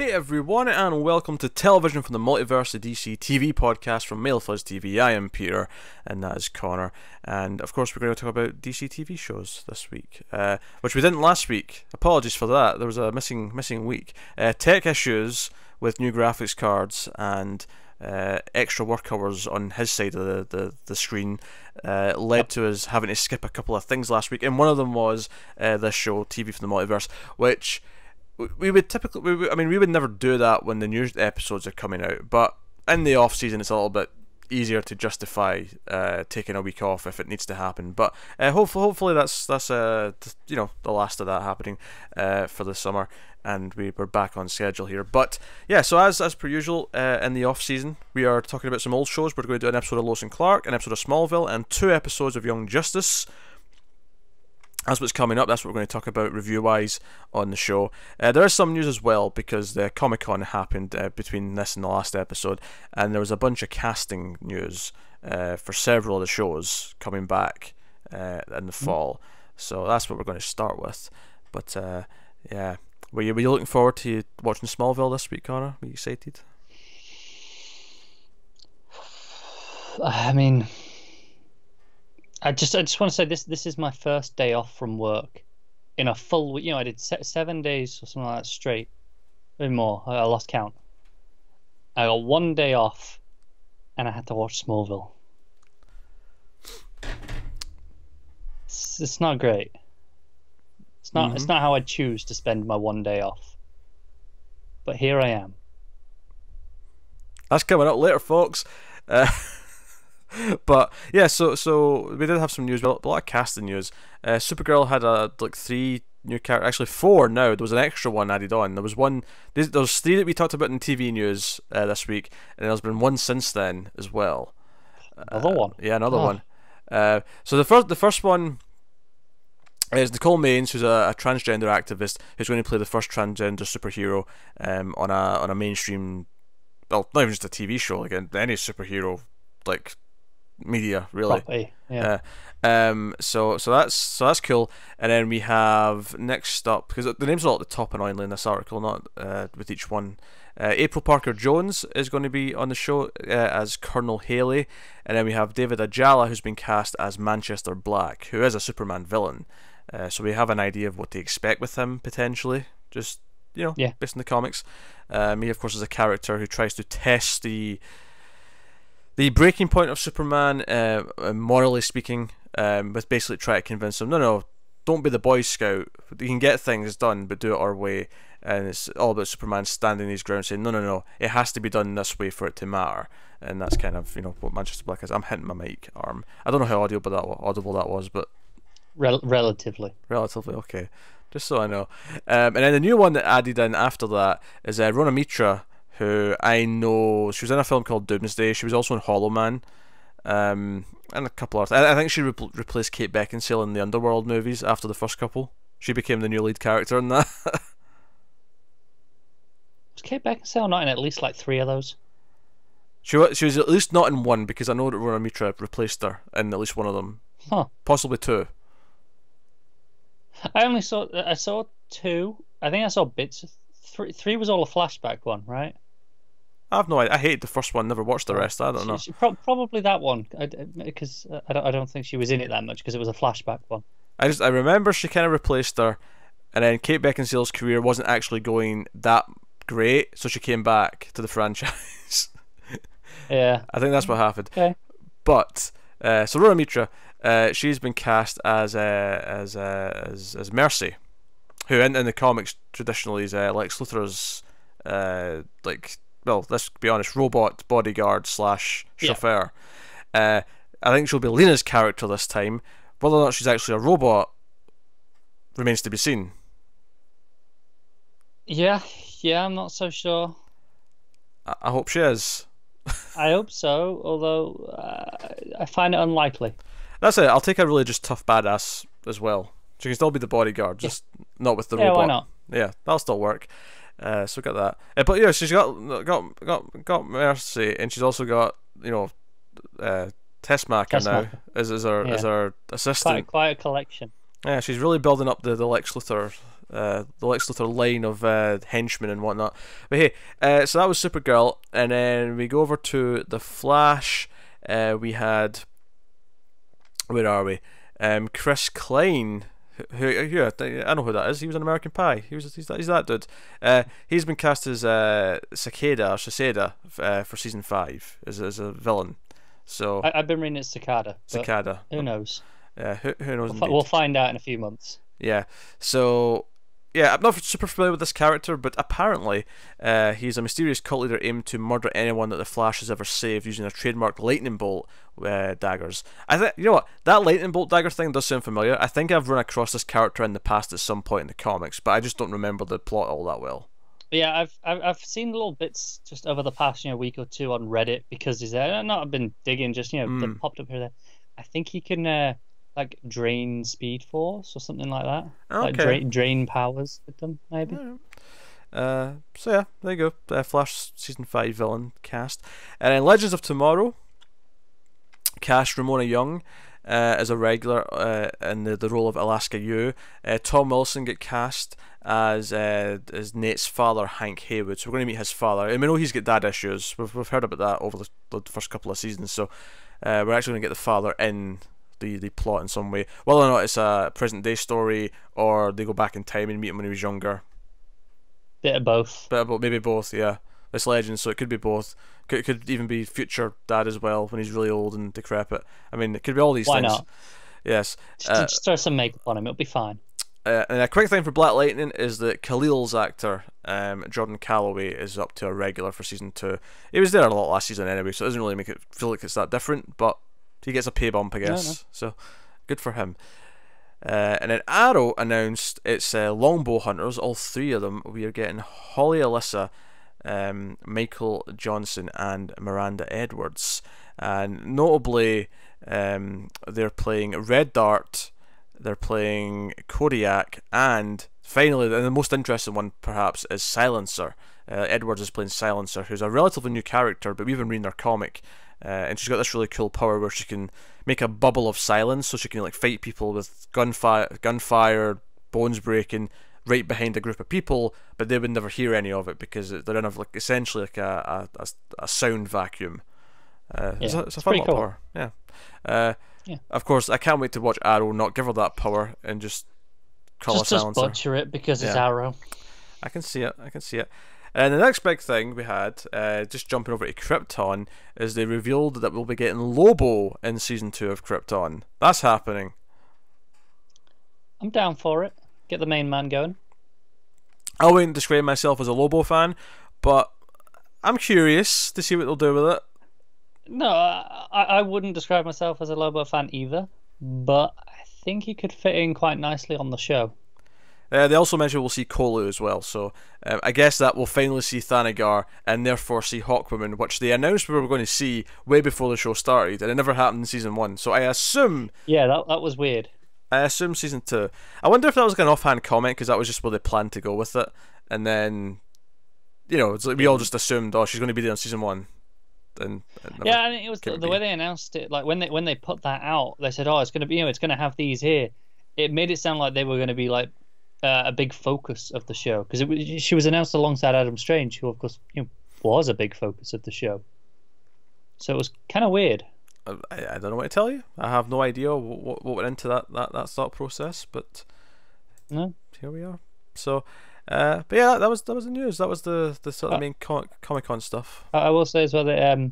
Hey everyone, and welcome to Television from the Multiverse, the DC TV podcast from Mail Fuzz TV. I am Peter, and that is Connor. And of course, we're going to talk about DC TV shows this week, which we didn't last week. Apologies for that. There was a missing week. Tech issues with new graphics cards and extra work hours on his side of the screen led to us having to skip a couple of things last week, and one of them was this show, TV from the Multiverse, which we would typically, we would never do that when the new episodes are coming out, but in the off season it's a little bit easier to justify taking a week off if it needs to happen. But hopefully that's the last of that happening for the summer, and we're back on schedule here. But yeah, so as per usual, in the off season we are talking about some old shows. We're going to do an episode of Lois and Clark, an episode of Smallville, and 2 episodes of Young Justice. That's what's coming up. That's what we're going to talk about review-wise on the show. There is some news as well, because the Comic-Con happened between this and the last episode, and there was a bunch of casting news for several of the shows coming back in the fall. So that's what we're going to start with. But yeah, were you looking forward to watching Smallville this week, Connor? Were you excited? I mean, I just want to say this is my first day off from work in a full week. I did 7 days or something like that straight, maybe more. I lost count. I got 1 day off, and I had to watch Smallville. It's not great. It's not. It's not how I choose to spend my 1 day off. But here I am. That's coming up later, folks. But yeah, so we did have some news, a lot of casting news. Supergirl had 3 new characters, actually 4 now. There was an extra one added on. There was 3 that we talked about in TV news this week, and there's been 1 since then as well. Another one. Yeah, another one. So the first one is Nicole Maines, who's a transgender activist who's going to play the first transgender superhero on a mainstream, well, not even just a TV show, like any superhero media, really. Property, yeah. So that's cool. And then we have next up, because the names are all at the top annoyingly in this article, not with each one. April Parker Jones is going to be on the show as Colonel Haley, and then we have David Ajala, who's been cast as Manchester Black, who is a Superman villain. So we have an idea of what to expect with him potentially, just based on the comics. He of course is a character who tries to test the breaking point of Superman, morally speaking, with basically try to convince him, no, don't be the Boy Scout. You can get things done, but do it our way. And it's all about Superman standing his ground, saying, no, it has to be done this way for it to matter. And that's kind of what Manchester Black is. I'm hitting my mic arm. I don't know how audible that was, but relatively okay. Just so I know. And then the new one that added in after that is Rona Mitra, who I know, she was in a film called Doomsday. She was also in Hollow Man, and a couple others. I think she replaced Kate Beckinsale in the Underworld movies after the first couple. She became the new lead character in that. Was Kate Beckinsale not in at least 3 of those? She was at least not in one, because I know that Rona Mitra replaced her in at least one of them. Huh. Possibly 2. I saw 2. I think I saw bits. 3 was all a flashback one, right? I have no idea. I hated the first one. Never watched the rest. I don't know. Probably that one, because I don't think she was in it that much, because it was a flashback one. I remember she kind of replaced her, and then Kate Beckinsale's career wasn't actually going that great, so she came back to the franchise. Yeah, I think that's what happened. Okay. But so Rona Mitra, she's been cast as Mercy, who in the comics traditionally is Lex Luthor's let's be honest, robot bodyguard / chauffeur. I think she'll be Lena's character this time. Whether or not she's actually a robot remains to be seen. Yeah, I'm not so sure. I hope she is. I hope so, although I find it unlikely. That's it. I'll take a really just tough badass as well. She can still be the bodyguard, just not with the robot. Why not? Yeah, that'll still work. So got that. But yeah, she's got Mercy, and she's also got Tessmacher now as her assistant. Quite a collection. Yeah, she's really building up the Lex Luthor the Lex Luthor line of henchmen and whatnot. But hey, so that was Supergirl, and then we go over to the Flash. We had, where are we? Chris Klein. Who I know who that is. He was in American Pie. He's that dude. He's been cast as Cicada for season 5 as a villain. So I've been reading it Cicada. Cicada. Who knows? Who knows? We'll find out in a few months. Yeah. So yeah, I'm not super familiar with this character, but apparently he's a mysterious cult leader aimed to murder anyone that the Flash has ever saved using a trademark lightning bolt daggers. I think, you know what, that lightning bolt dagger thing does sound familiar. I think I've run across this character in the past at some point in the comics, but I just don't remember the plot all that well. Yeah, I've seen little bits just over the past week or two on Reddit because he's there. I've been digging, just they've popped up here there. I think he can like drain Speed Force or something like that. Okay. Like drain powers with them, maybe. So yeah, there you go. Flash season 5 villain cast, and then Legends of Tomorrow cast Ramona Young as a regular in the role of Alaska Yu. Tom Wilson get cast as Nate's father, Hank Haywood. So we're going to meet his father. I mean, he's got dad issues. We've heard about that over the first couple of seasons. So we're actually going to get the father in the plot in some way. Whether or not it's a present day story or they go back in time and meet him when he was younger. Bit of both. Maybe both, yeah. It's Legends, so it could be both. Could even be future dad as well when he's really old and decrepit. I mean, it could be all these things. Why not? Yes. Just throw some makeup on him, it'll be fine. And a quick thing for Black Lightning is that Khalil's actor, Jordan Calloway, is up to a regular for season 2. He was there a lot last season anyway, so it doesn't really make it feel like it's that different, but he gets a pay bump, I guess. No. So good for him. And then Arrow announced its Longbow Hunters, all 3 of them. We are getting Holly Alyssa, Michael Johnson, and Miranda Edwards. And notably, they're playing Red Dart, they're playing Kodiak, and finally, the most interesting one perhaps is Silencer. Edwards is playing Silencer, who's a relatively new character, but we've been reading her comic. And she's got this really cool power where she can make a bubble of silence, so she can like fight people with gunfire, bones breaking, right behind a group of people, but they would never hear any of it because they're in essentially like a sound vacuum. It's a fun little power. Yeah. Of course, I can't wait to watch Arrow not give her that power and just call a silencer. Just butcher it because it's Arrow. I can see it. And the next big thing we had, just jumping over to Krypton, is they revealed that we'll be getting Lobo in season 2 of Krypton. That's happening. I'm down for it. Get the main man going. I wouldn't describe myself as a Lobo fan, but I'm curious to see what they'll do with it. No, I wouldn't describe myself as a Lobo fan either, but I think he could fit in quite nicely on the show. They also mentioned we'll see Kolu as well, so I guess that we'll finally see Thanagar and therefore see Hawkwoman, which they announced we were going to see way before the show started, and it never happened in season 1. So I assume... Yeah, that was weird. I assume season 2. I wonder if that was like an offhand comment, because that was just where they planned to go with it, and then, it's like we all just assumed, she's going to be there in season 1. And I think it was the way they announced it. Like when they put that out, they said, it's going to be, it's going to have these here. It made it sound like they were going to be like a big focus of the show, because she was announced alongside Adam Strange, who of course was a big focus of the show. So it was kind of weird. I don't know what to tell you. I have no idea what went into that thought process, but no, here we are. So, but yeah, that was the news. That was the sort of main Comic-Con stuff. I will say as well that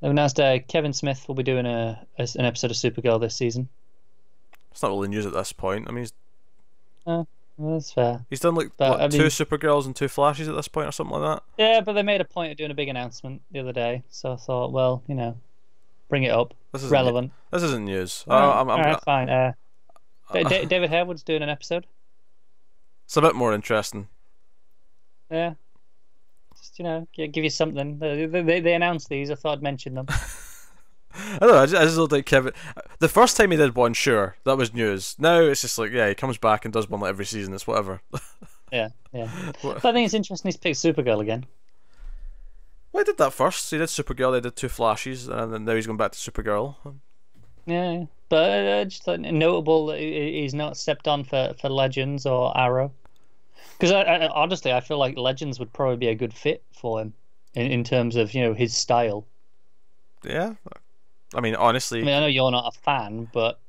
they've announced Kevin Smith will be doing an episode of Supergirl this season. It's not really news at this point. I mean, that's fair. He's done like 2 Supergirls and 2 Flashes at this point, or something like that. Yeah, but they made a point of doing a big announcement the other day, so I thought, well, bring it up. This is relevant. This isn't news. Alright, fine. David Harewood's doing an episode. It's a bit more interesting. Yeah. Just give you something. They announced these. I thought I'd mention them. I don't know. I just don't think Kevin. The first time he did one, sure, that was news. Now it's just like, he comes back and does one like every season. It's whatever. yeah. But I think it's interesting he's picked Supergirl again. Well, he did that first. He did Supergirl. They did 2 Flashes, and then now he's going back to Supergirl. Yeah, but just notable that he's not stepped on for Legends or Arrow. Because honestly, I feel like Legends would probably be a good fit for him in terms of his style. Yeah, I mean, I honestly, mean, I know you're not a fan, but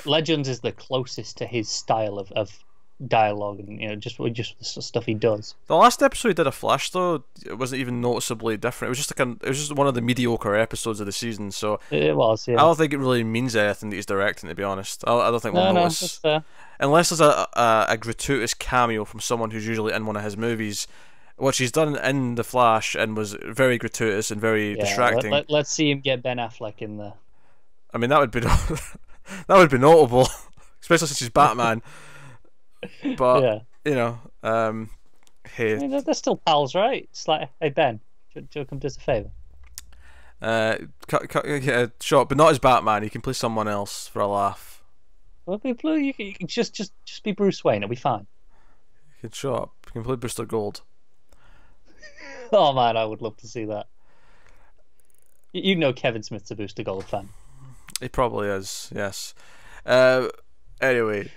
Legends is the closest to his style of dialogue and just the stuff he does. the last episode he did of Flash though, it wasn't even noticeably different. It was just it was just one of the mediocre episodes of the season. So It was, I yeah. don't think it really means anything that he's directing. To be honest, I don't think we'll No, notice that's fair. unless there's a gratuitous cameo from someone who's usually in one of his movies, which he's done in the Flash and was very gratuitous and very Yeah, distracting. let's see him get Ben Affleck in there. I mean, that would be that would be notable, especially since he's Batman. But Yeah. you know, I hey, mean, they're still pals, right? It's like, hey Ben, do you come do us a favor? yeah, sure, but not as Batman. He can play someone else for a laugh. Well, you can just be Bruce Wayne. It'll be fine. He can show up. He can play Booster Gold. Oh man, I would love to see that. You know Kevin Smith's a Booster Gold fan. He probably is. Yes. Anyway,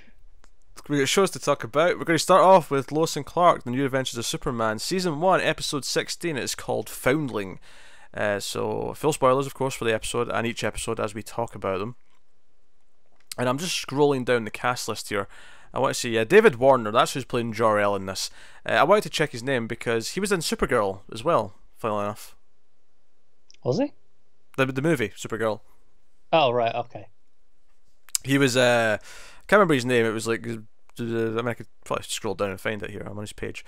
we got shows to talk about. We're going to start off with Lois and Clark: The New Adventures of Superman, Season 1, Episode 16. It's called Foundling. So, full spoilers, of course, for the episode and each episode as we talk about them. And I'm just scrolling down the cast list here. I want to see, David Warner, that's who's playing Jor-El in this. I wanted to check his name because he was in Supergirl as well, funnily enough. Was he? The movie, Supergirl. Oh right, okay. He was, I can't remember his name, it was like, I mean, I could probably scroll down and find it here. I'm on his page,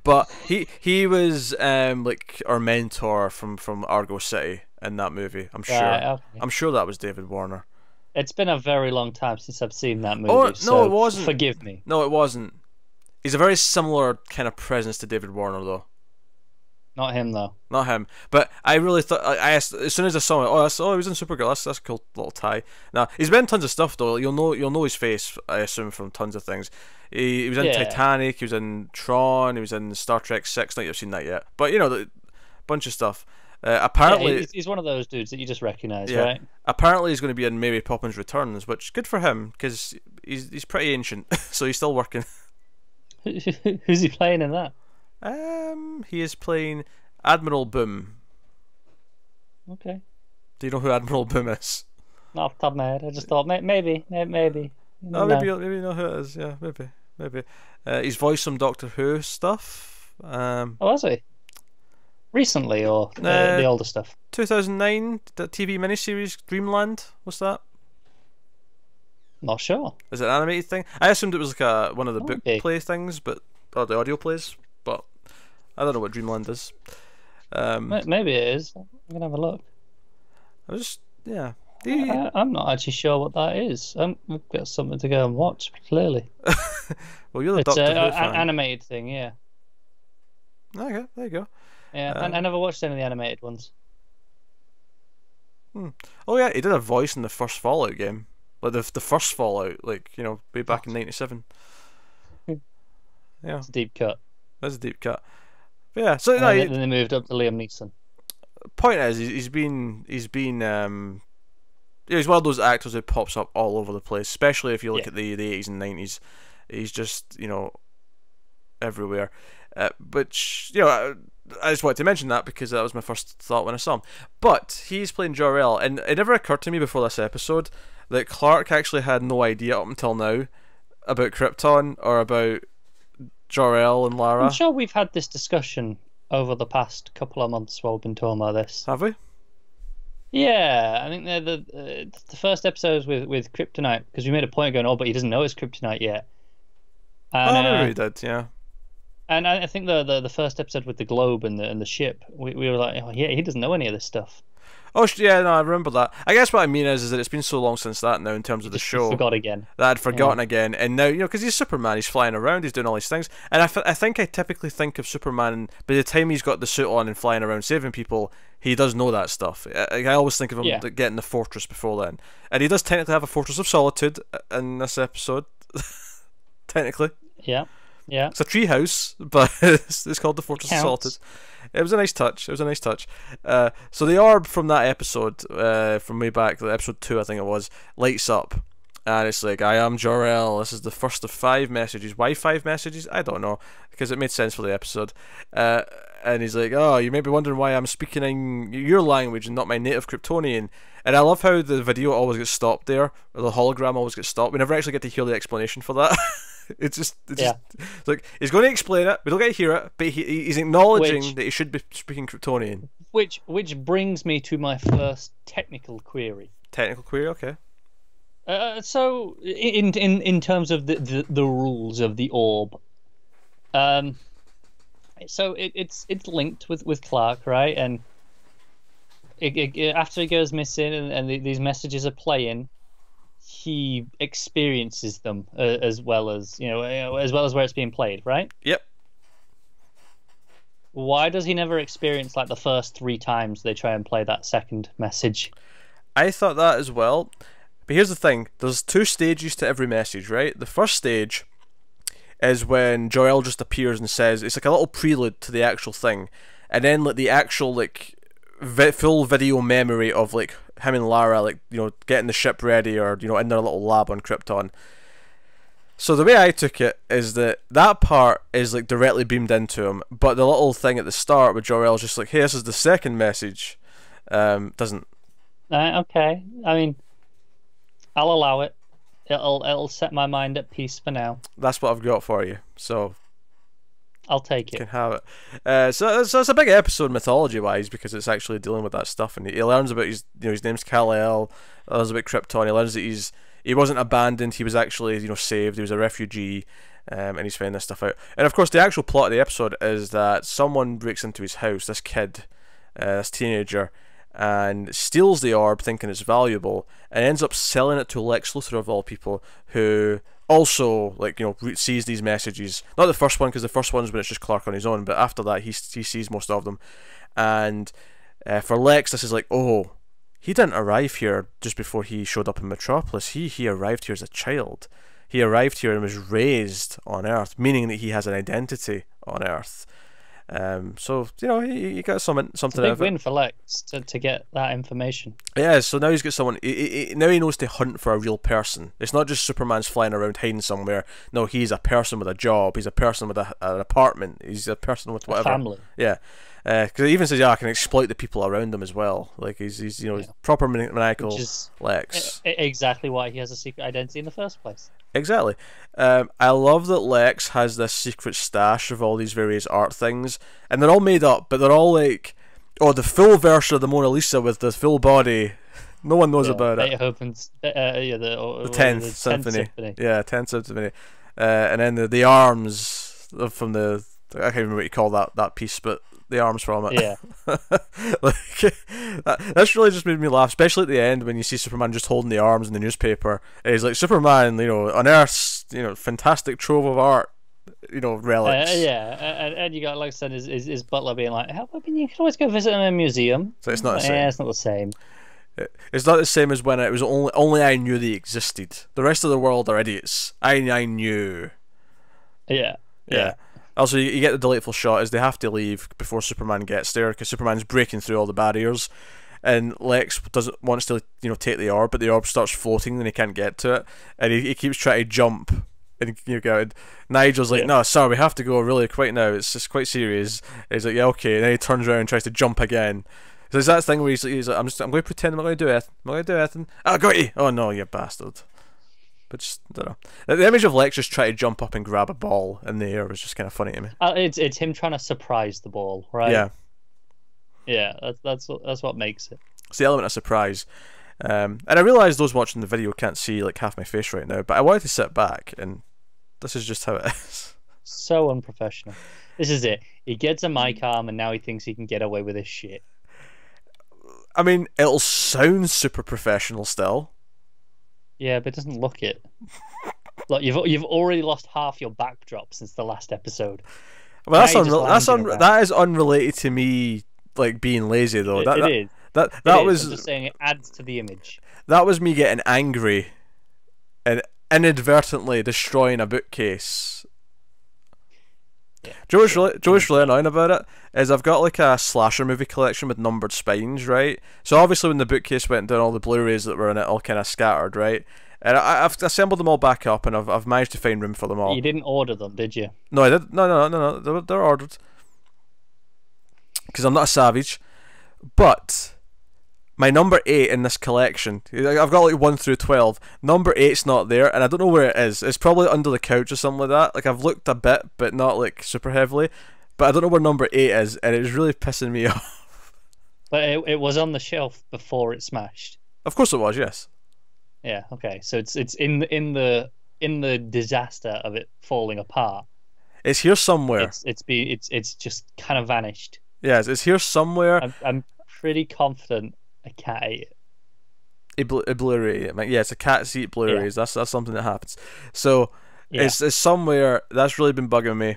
but he was like our mentor from Argo City in that movie. I'm sure. Right, okay. I'm sure that was David Warner. It's been a very long time since I've seen that movie. Oh no, so it wasn't. Forgive me. No, it wasn't. He's a very similar kind of presence to David Warner, though. Not him though. Not him, but I really thought I asked as soon as I saw him. Oh, he was in Supergirl. That's a cool little tie. Now he's been in tons of stuff though. You'll know his face. I assume from tons of things. He was in Titanic. He was in Tron. He was in Star Trek 6. Not you've seen that yet, but the bunch of stuff. Apparently, he's one of those dudes that you just recognise, yeah. right? Apparently, he's going to be in Mary Poppins Returns, which good for him because he's pretty ancient, so he's still working. Who's he playing in that? He is playing Admiral Boom. Okay. Do you know who Admiral Boom is? Not off the top of my head. I just thought maybe. Oh, maybe you know who it is. Yeah, maybe. He's voiced some Doctor Who stuff. Oh, was he? Recently or the older stuff? 2009, the TV miniseries Dreamland. What's that? Not sure. Is it an animated thing? I assumed it was like one of the book be. play things, or the audio plays, but I don't know what Dreamland is. Maybe it is. I'm gonna have a look. I'm not actually sure what that is. We've got something to go and watch. Clearly. Well, you're the It's Doctor Who an fan. animated thing, yeah. Okay, there you go. Yeah, I never watched any of the animated ones. Oh yeah, he did a voice in the first Fallout game, like the first Fallout, like way back in '97. Yeah, It's a deep cut. that's a deep cut. But yeah, so And then they moved up to Liam Neeson. point is, he's been he's one of those actors who pops up all over the place, especially if you look at the 80s and 90s. He's just everywhere. Which I just wanted to mention that because that was my first thought when I saw him. But he's playing Jor-El, and it never occurred to me before this episode that Clark actually had no idea up until now about Krypton or about Jor-El and Lara. I'm sure we've had this discussion over the past couple of months while we've been talking about this. Have we? Yeah, I think the first episode with Kryptonite, because we made a point of going, oh, but he doesn't know it's Kryptonite yet. And, maybe we did, yeah. And I think the first episode with the globe and the ship, we were like, oh, yeah, he doesn't know any of this stuff. Oh yeah, no, I remember that. I guess what I mean is that it's been so long since that now in terms of the show. Forgot again. That I'd forgotten again, and now because he's Superman, he's flying around, he's doing all these things, and I think I typically think of Superman by the time he's got the suit on and flying around saving people, he does know that stuff. I always think of him getting the fortress before then, and he does technically have a fortress of solitude in this episode. Technically, yeah. It's a tree house, but it's called the Fortress of Solitude. It was a nice touch. So the orb from that episode, from way back, episode 2, I think it was, lights up, And it's like, I am Jor-El. This is the first of 5 messages. Why 5 messages? I don't know, because it made sense for the episode. And he's like, oh, you may be wondering why I'm speaking in your language and not my native Kryptonian. And I love how the video always gets stopped there, or the hologram always gets stopped. We never actually get to hear the explanation for that. It's like, he's going to explain it, we don't get to hear it, but he's acknowledging that he should be speaking Kryptonian. Which brings me to my first technical query. Technical query, okay. So in terms of the rules of the orb, so it's linked with Clark, right? And after he goes missing and these messages are playing, he experiences them as well as where it's being played, right? Yep. Why does he never experience like the first 3 times they try and play that second message? I thought that as well. But here's the thing, there's 2 stages to every message, right? The first stage is when Jor-El just appears and says, it's like a little prelude to the actual thing, and then like the actual like full video memory of like him and Lara like, you know, getting the ship ready, or, you know, in their little lab on Krypton. So the way I took it is that part is like directly beamed into him, but the little thing at the start with Jor-El is just like, hey, this is the second message, doesn't. Okay, I mean, I'll allow it. It'll set my mind at peace for now. That's what I've got for you. So I'll take it. You can have it. So it's a big episode mythology-wise, because it's actually dealing with that stuff, and he learns about his name's Kal-El. Learns about Krypton. He learns that he wasn't abandoned. He was actually saved. He was a refugee, and he's finding this stuff out. And of course, the actual plot of the episode is that someone breaks into his house. This kid, this teenager, and steals the orb thinking it's valuable, and ends up selling it to Lex Luthor of all people, who also sees these messages. Not the first one, because the first one's when it's just Clark on his own, but after that he sees most of them. And for Lex, this is like, oh, he didn't arrive here just before he showed up in Metropolis. He arrived here as a child. He arrived here and was raised on Earth, meaning that he has an identity on Earth. So he got something. It's a big win for Lex to get that information. Yeah, so now he's got someone. Now he knows to hunt for a real person. It's not just Superman's flying around hiding somewhere. No, he's a person with a job. He's a person with an apartment. He's a person with whatever. A family. Yeah, because he even says, I can exploit the people around him as well. Like he's proper maniacal. Which is Lex. Exactly why he has a secret identity in the first place. Exactly. I love that Lex has this secret stash of all these various art things, and they're all made up, but they're all like, the full version of the Mona Lisa with the full body. No one knows about it. The 10th Symphony. Yeah, 10th Symphony. And then the arms from the, I can't remember what you call that piece, but the arms from it. Yeah. That's really just made me laugh, especially at the end when you see Superman just holding the arms in the newspaper. And he's like, Superman, unearths, fantastic trove of art, relics. And you got, like I said, his butler being like, you can always go visit him in a museum. So it's not the same. Yeah, it's not the same. It's not the same as when it was only I knew they existed. The rest of the world are idiots. I knew. Yeah. Also, you get the delightful shot as they have to leave before Superman gets there, because Superman's breaking through all the barriers, and Lex wants to take the orb, but the orb starts floating and he can't get to it, and he keeps trying to jump, and Nigel's like, no, sir, we have to go really quick now. It's just quite serious. And he's like, yeah, okay. And then he turns around and tries to jump again. So there's that thing where he's like, I'm going to pretend I'm not going to do it. I'm going to do it. I got you. Oh no, you bastard. But just, I don't know. The image of Lex just trying to jump up and grab a ball in the air was just kind of funny to me. It's him trying to surprise the ball, right? Yeah. Yeah, that's what makes it. It's the element of surprise. And I realise those watching the video can't see like half my face right now, but I wanted to sit back, and this is just how it is. So unprofessional. This is it. He gets a mic arm and now he thinks he can get away with his shit. I mean, it'll sound super professional still. Yeah, but it doesn't look it. Look, you've already lost half your backdrop since the last episode. Well, that is unrelated to me like being lazy though. It is. That was. I'm just saying it adds to the image. That was me getting angry and inadvertently destroying a bookcase. Yeah, Joe is really annoying about it is I've got like a slasher movie collection with numbered spines, right? So obviously when the bookcase went down, all the Blu-rays that were in it all kind of scattered, right? And I've assembled them all back up, and I've managed to find room for them all. You didn't order them, did you? No, I did. No. They're ordered. Because I'm not a savage. But my number 8 in this collection, I've got like 1 through 12. Number 8's not there, and I don't know where it is. It's probably under the couch or something like that. Like, I've looked a bit, but not like super heavily. But I don't know where number 8 is, and it was really pissing me off. But it was on the shelf before it smashed. Of course it was, yes. Yeah. Okay. So it's in the disaster of it falling apart. It's here somewhere. It's just kind of vanished. Yes, it's here somewhere. I'm pretty confident a cat ate it. A Blu-ray. Yeah, it's a cats eat Blu-rays. Yeah. That's something that happens. So Yeah. it's somewhere that's really been bugging me.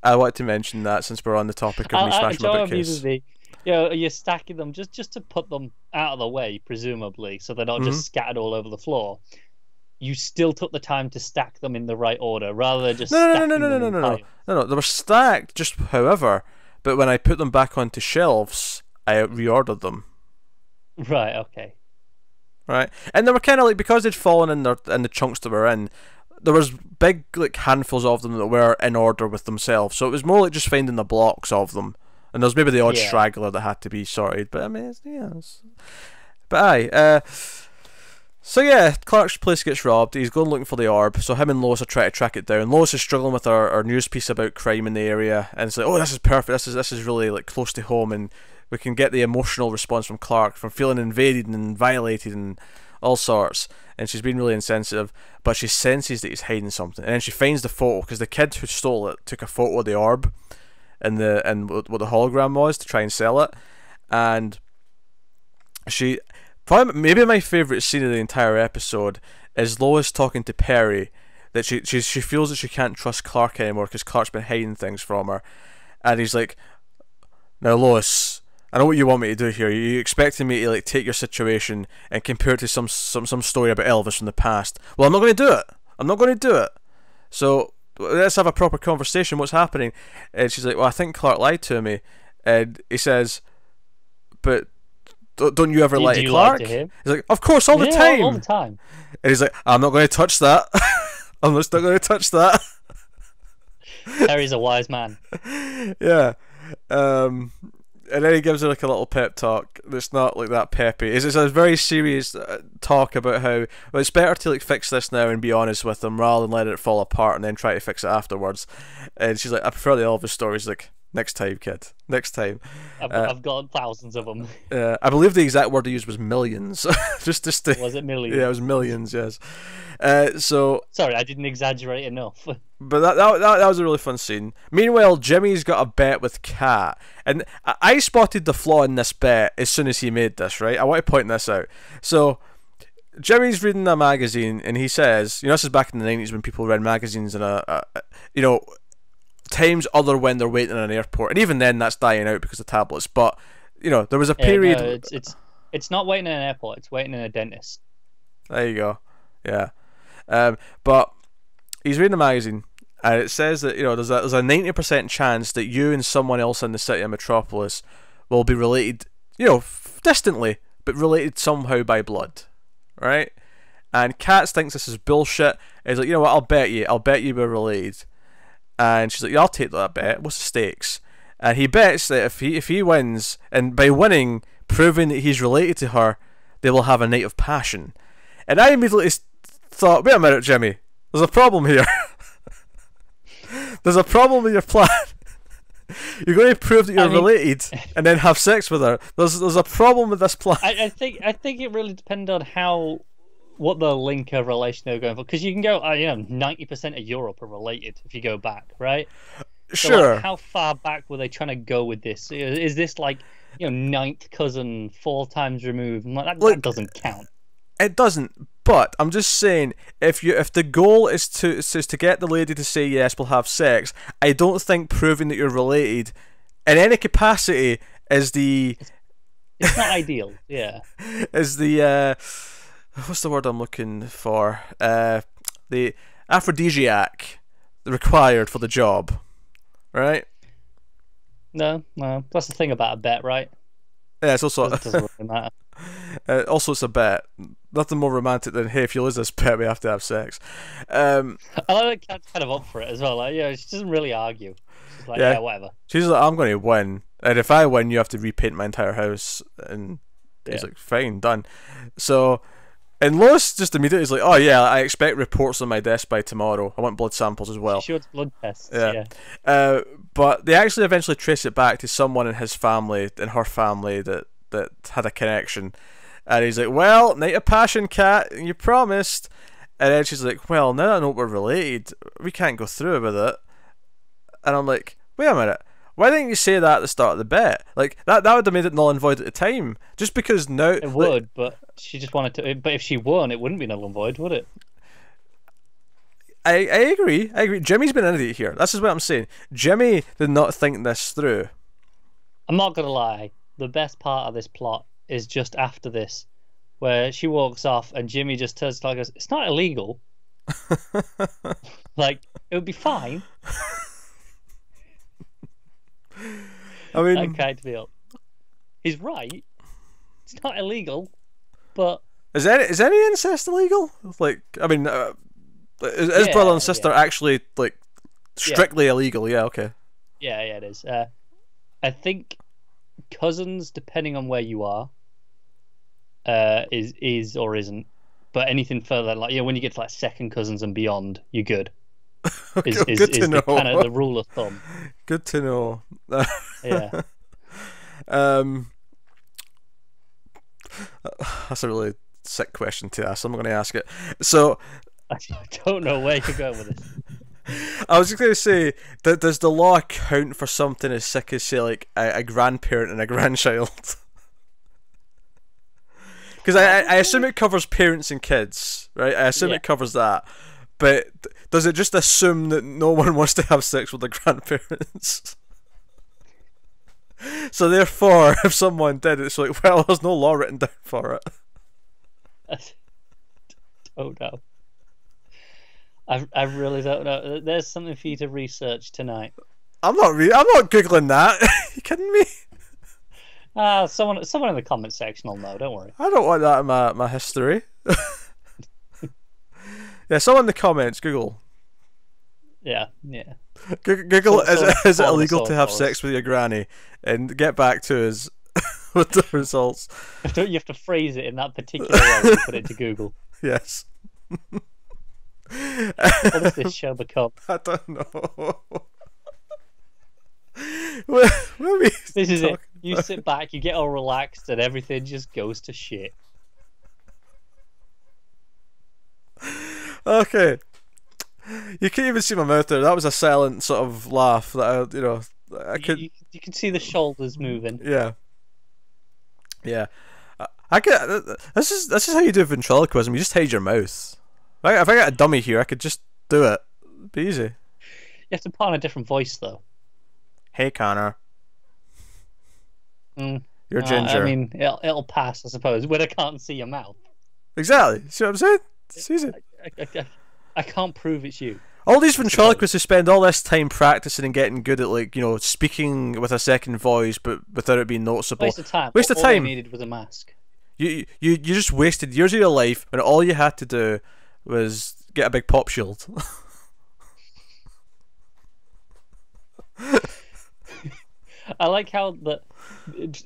I wanted to mention that since we're on the topic of me smashing my bookcase. You're stacking them just to put them out of the way, presumably, so they're not just scattered all over the floor. You still took the time to stack them in the right order, rather than just No. They were stacked. Just however, but when I put them back onto shelves, I reordered them. Right. Okay. Right, and they were kind of like, because they'd fallen in the chunks that were in. There was big like handfuls of them that were in order with themselves, so it was more like just finding the blocks of them. And there's maybe the odd straggler that had to be sorted, but I mean, but aye. So yeah, Clark's place gets robbed. He's going looking for the orb. So him and Lois are trying to track it down. Lois is struggling with our news piece about crime in the area, and it's like, oh, this is perfect. This is really like close to home, and we can get the emotional response from Clark from feeling invaded and violated and all sorts. And she's been really insensitive, but she senses that he's hiding something, and then she finds the photo because the kid who stole it took a photo of the orb and what the hologram was to try and sell it. And she probably, maybe my favourite scene of the entire episode is Lois talking to Perry that she feels that she can't trust Clark anymore because Clark's been hiding things from her, and he's like, now Lois, I know what you want me to do here. You expecting me to like take your situation and compare it to some story about Elvis from the past. Well, I'm not going to do it. So let's have a proper conversation. What's happening? And she's like, well, I think Clark lied to me. And he says, but don't you ever lie to Clark? Lie to him? He's like, of course, all the time. All the time. And he's like, I'm not going to touch that. I'm just not going to touch that. Harry's a wise man. Yeah. And then he gives her like a little pep talk that's not like that peppy. It's a very serious talk about how, well, it's better to like fix this now and be honest with them rather than let it fall apart and then try to fix it afterwards. And she's like, I prefer the Elvis stories. Like, next time, kid. Next time. I've got thousands of them. I believe the exact word he used was millions. just to, was it millions? Yeah, it was millions. Yes. So sorry, I didn't exaggerate enough. But that was a really fun scene. Meanwhile, Jimmy's got a bet with Kat, and I spotted the flaw in this bet as soon as he made this. Right, I want to point this out. So Jimmy's reading a magazine, and he says, you know, this is back in the 90s when people read magazines in times other when they're waiting in an airport, and even then that's dying out because of tablets. But you know, there was a period. No, it's not waiting in an airport. It's waiting in a dentist. There you go. Yeah, but he's reading a magazine, and it says that, you know, there's a 90% chance that you and someone else in the city of Metropolis will be related, you know, distantly, but related somehow by blood, right? And Katz thinks this is bullshit. And he's like, you know what? I'll bet you we're related. And she's like, yeah, I'll take that bet. What's the stakes? And he bets that if he wins, and by winning, proving that he's related to her, they will have a night of passion. And I immediately thought, wait a minute, Jimmy. There's a problem here. There's a problem with your plan. You're going to prove that you're related and then have sex with her. There's a problem with this plan. I think it really depends on what the link of relation they're going for. Because you can go, 90% of Europe are related if you go back, right? Sure. So, like, how far back were they trying to go with this? Is this like, ninth cousin 4 times removed? That doesn't count. It doesn't. But I'm just saying, if the goal is to get the lady to say yes, we'll have sex, I don't think proving that you're related in any capacity is the. It's not ideal. Yeah. Is the what's the word I'm looking for? The aphrodisiac required for the job, right? No. That's the thing about a bet, right? Yeah, it's also. It doesn't really matter. Also, it's a bet. Nothing more romantic than, hey, if you lose this bet, we have to have sex. I like Kat's kind of up for it as well. Like, she doesn't really argue. She's like, yeah, whatever. She's like, I'm going to win, and if I win, you have to repaint my entire house. And he's like, fine, done. So, and Lois just immediately is like, oh yeah, I expect reports on my desk by tomorrow. I want blood samples as well. She wants blood tests. But they actually eventually trace it back to someone in his family, in her family, that had a connection. And he's like, well, night of passion, Kat, you promised. And then she's like, well, now that I know we're related, we can't go through with it. And I'm like, wait a minute, why didn't you say that at the start of the bet? Like, that would have made it null and void at the time. Just because now... It would, but she just wanted to... But if she won, it wouldn't be null and void, would it? I agree. Jimmy's been an idiot here. This is what I'm saying. Jimmy did not think this through. I'm not going to lie. The best part of this plot is just after this, where she walks off and Jimmy just turns to her and goes, it's not illegal. Like, it would be fine. I mean... That kind of deal. He's right. It's not illegal, but... Is any incest illegal? Like, I mean... Is brother and sister actually, like, strictly illegal? Yeah, okay. Yeah, it is. I think cousins, depending on where you are, is or isn't. But anything further, like, when you get to like second cousins and beyond, you're good. Is the kind of the rule of thumb. Good to know. Yeah. That's a really sick question to ask. I'm going to ask it. So... I don't know where you're going with this. I was just going to say, does the law account for something as sick as, say, like a grandparent and a grandchild? Because I assume it covers parents and kids, right? I assume it covers that. But does it just assume that no one wants to have sex with their grandparents? So therefore, if someone did, it's like, well, there's no law written down for it. I don't know. I really don't know. There's something for you to research tonight. I'm not googling that. You kidding me? Someone in the comment section will know. Don't worry. I don't want that in my history. Yeah, someone in the comments, Google. Yeah. Google, is it illegal to have sex with your granny? And get back to us with the results. You have to phrase it in that particular way when you put it to Google. Yes. What does this show become? I don't know. This is it. You sit back, you get all relaxed, and everything just goes to shit. Okay. You can't even see my mouth there. That was a silent sort of laugh that I could. You can see the shoulders moving. Yeah. Yeah. I get. This is how you do ventriloquism. You just hide your mouth. If I got a dummy here, I could just do it. It'd be easy. You have to put on a different voice, though. Hey, Connor. You're ginger. I mean, it'll pass, I suppose, when I can't see your mouth. Exactly. See what I'm saying? It's easy. I can't prove it's you. All these ventriloquists who spend all this time practicing and getting good at, like, speaking with a second voice, but without it being noticeable. Waste of time. Waste of time. All they needed was a mask. You just wasted years of your life when all you had to do was get a big pop shield. I like how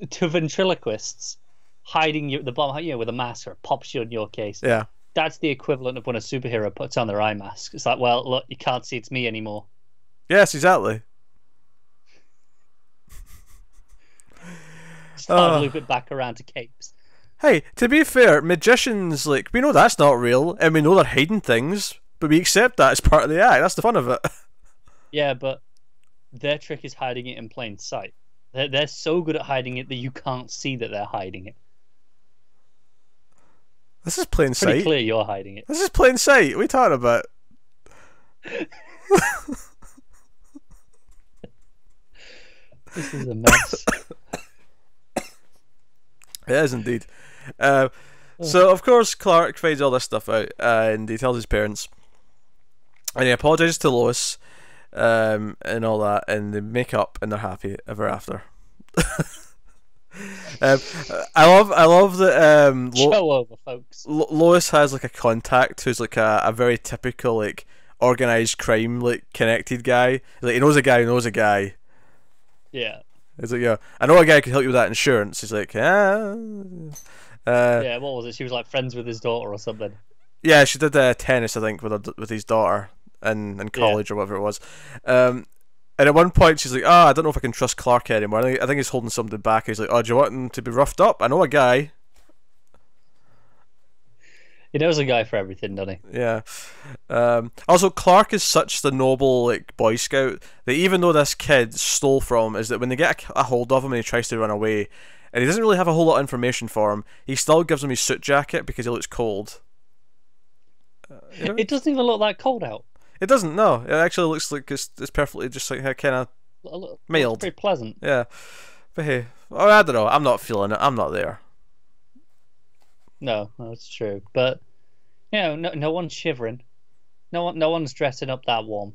to ventriloquists, hiding the bomb, with a mask or a pop shield in your case. Yeah. That's the equivalent of when a superhero puts on their eye mask. It's like, well, look, you can't see it's me anymore. Yes, exactly. Start to loop it back around to capes. Hey, to be fair, magicians, like, we know that's not real, and we know they're hiding things, but we accept that as part of the act. That's the fun of it. Yeah, but their trick is hiding it in plain sight. They're so good at hiding it that you can't see that they're hiding it. This is plain sight. Pretty clear you're hiding it. This is plain sight. What are you talking about? This is a mess. It is indeed. So, of course, Clark finds all this stuff out, and he tells his parents. And he apologises to Lois, and all that, and they make up, and they're happy ever after. Um, I love that. Show over, folks. Lois has like a contact who's like a very typical like organized crime like connected guy. Like he knows a guy who knows a guy. Yeah. It's like, yeah, I know a guy who can help you with that insurance. He's like, yeah. Yeah, what was it? She was like friends with his daughter or something. Yeah, she did tennis, I think, with his daughter in college or whatever it was. And at one point she's like, I don't know if I can trust Clark anymore. I think he's holding something back. He's like, do you want him to be roughed up? I know a guy. He knows a guy for everything, doesn't he? Yeah. Also, Clark is such the noble like Boy Scout that even though this kid stole from him, is that when they get a hold of him and he tries to run away, and he doesn't really have a whole lot of information for him, he still gives him his suit jacket because he looks cold. It doesn't even look that cold out. It doesn't. No, it actually looks like it's perfectly just like kind of mild. Pretty pleasant. Yeah, but hey, I don't know. I'm not feeling it. I'm not there. No, that's true. But no one's shivering. No one's dressing up that warm.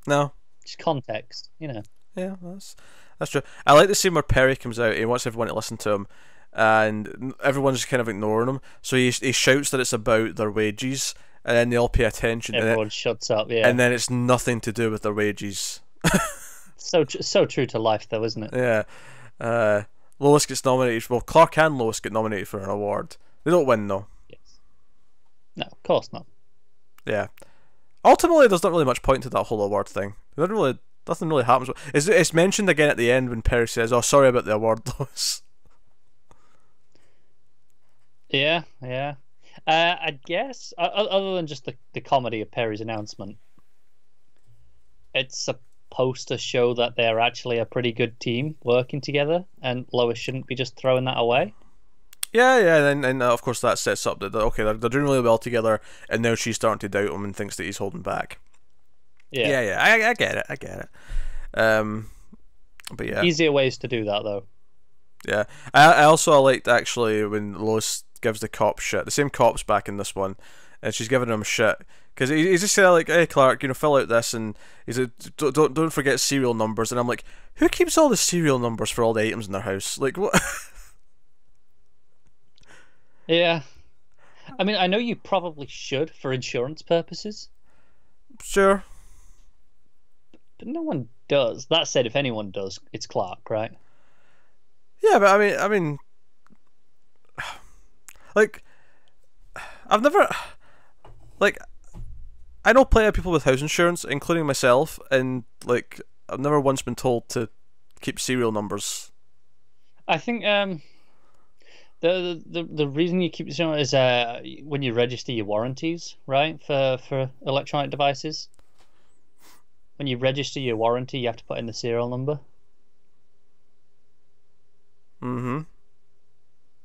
No. Just context, Yeah, that's true. I like the scene where Perry comes out. He wants everyone to listen to him, and everyone's just kind of ignoring him. So he shouts that it's about their wages, and then they all pay attention. Everyone shuts up. Yeah. And then it's nothing to do with their wages. So true to life, though, isn't it? Yeah. Lois gets nominated. Well, Clark and Lois get nominated for an award. They don't win though. Yes. No, of course not. Yeah. Ultimately, there's not really much point to that whole award thing. Nothing really happens. It's mentioned again at the end when Perry says, "Oh, sorry about the award, Lois." Yeah. I guess other than just the comedy of Perry's announcement, it's supposed to show that they're actually a pretty good team working together, and Lois shouldn't be just throwing that away. Yeah, and of course that sets up that okay, they're doing really well together, and now she's starting to doubt him and thinks that he's holding back. Yeah, I get it. But yeah, easier ways to do that though. Yeah, I also liked actually when Lois gives the cop shit. The same cop's back in this one, and she's giving him shit because he's just saying like, "Hey Clark, fill out this," and he's like, "Don't forget serial numbers." And I'm like, who keeps all the serial numbers for all the items in their house? Like what? Yeah, I mean, I know you probably should for insurance purposes. Sure. But no one does. That said, if anyone does, it's Clark, right? Yeah, but I mean, like, I've never, like, I know plenty of people with house insurance, including myself, and like, I've never once been told to keep serial numbers. I think the reason you keep it is when you register your warranties, right, for electronic devices. When you register your warranty, you have to put in the serial number. Mm-hmm.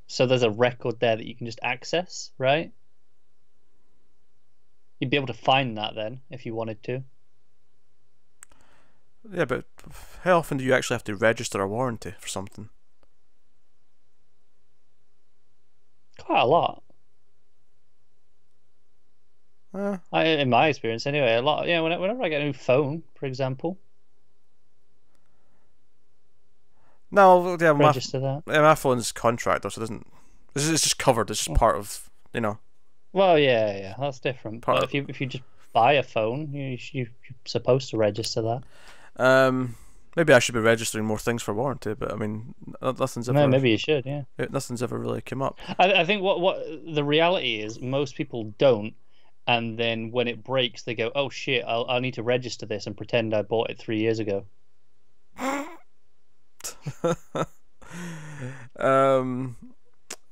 So there's a record there that you can just access, right? You'd be able to find that then if you wanted to. Yeah, but how often do you actually have to register a warranty for something? Quite a lot. In my experience, anyway, a lot. Yeah, whenever I get a new phone, for example. No, yeah, register that. Yeah, my phone's contractor, so it doesn't. It's just covered. It's just part of, Well, yeah, that's different. But if you just buy a phone, you're supposed to register that. Maybe I should be registering more things for warranty, but I mean, nothing's ever. No, maybe you should. Yeah. Nothing's ever really come up. I think what the reality is, most people don't, and then when it breaks, they go, "Oh shit, I'll need to register this and pretend I bought it 3 years ago."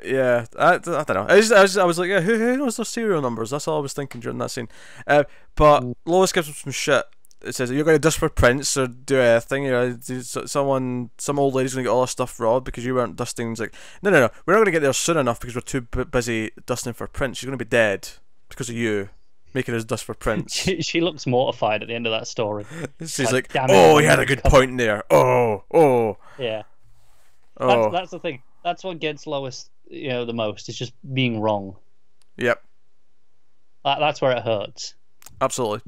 Yeah, I don't know. I was like, yeah, who knows their serial numbers? That's all I was thinking during that scene. But Lois gives him some shit. It says, "You're going to dust for prints or do anything. Some old lady's going to get all her stuff robbed because you weren't dusting." He's like, no, we're not going to get there soon enough because we're too busy dusting for prints. She's going to be dead because of you making us dust for prints. She looks mortified at the end of that story. She's like, "Oh, he had a good point there. Oh." Yeah. Oh. That's the thing. That's what gets Lois, the most. It's just being wrong. Yep. That's where it hurts. Absolutely.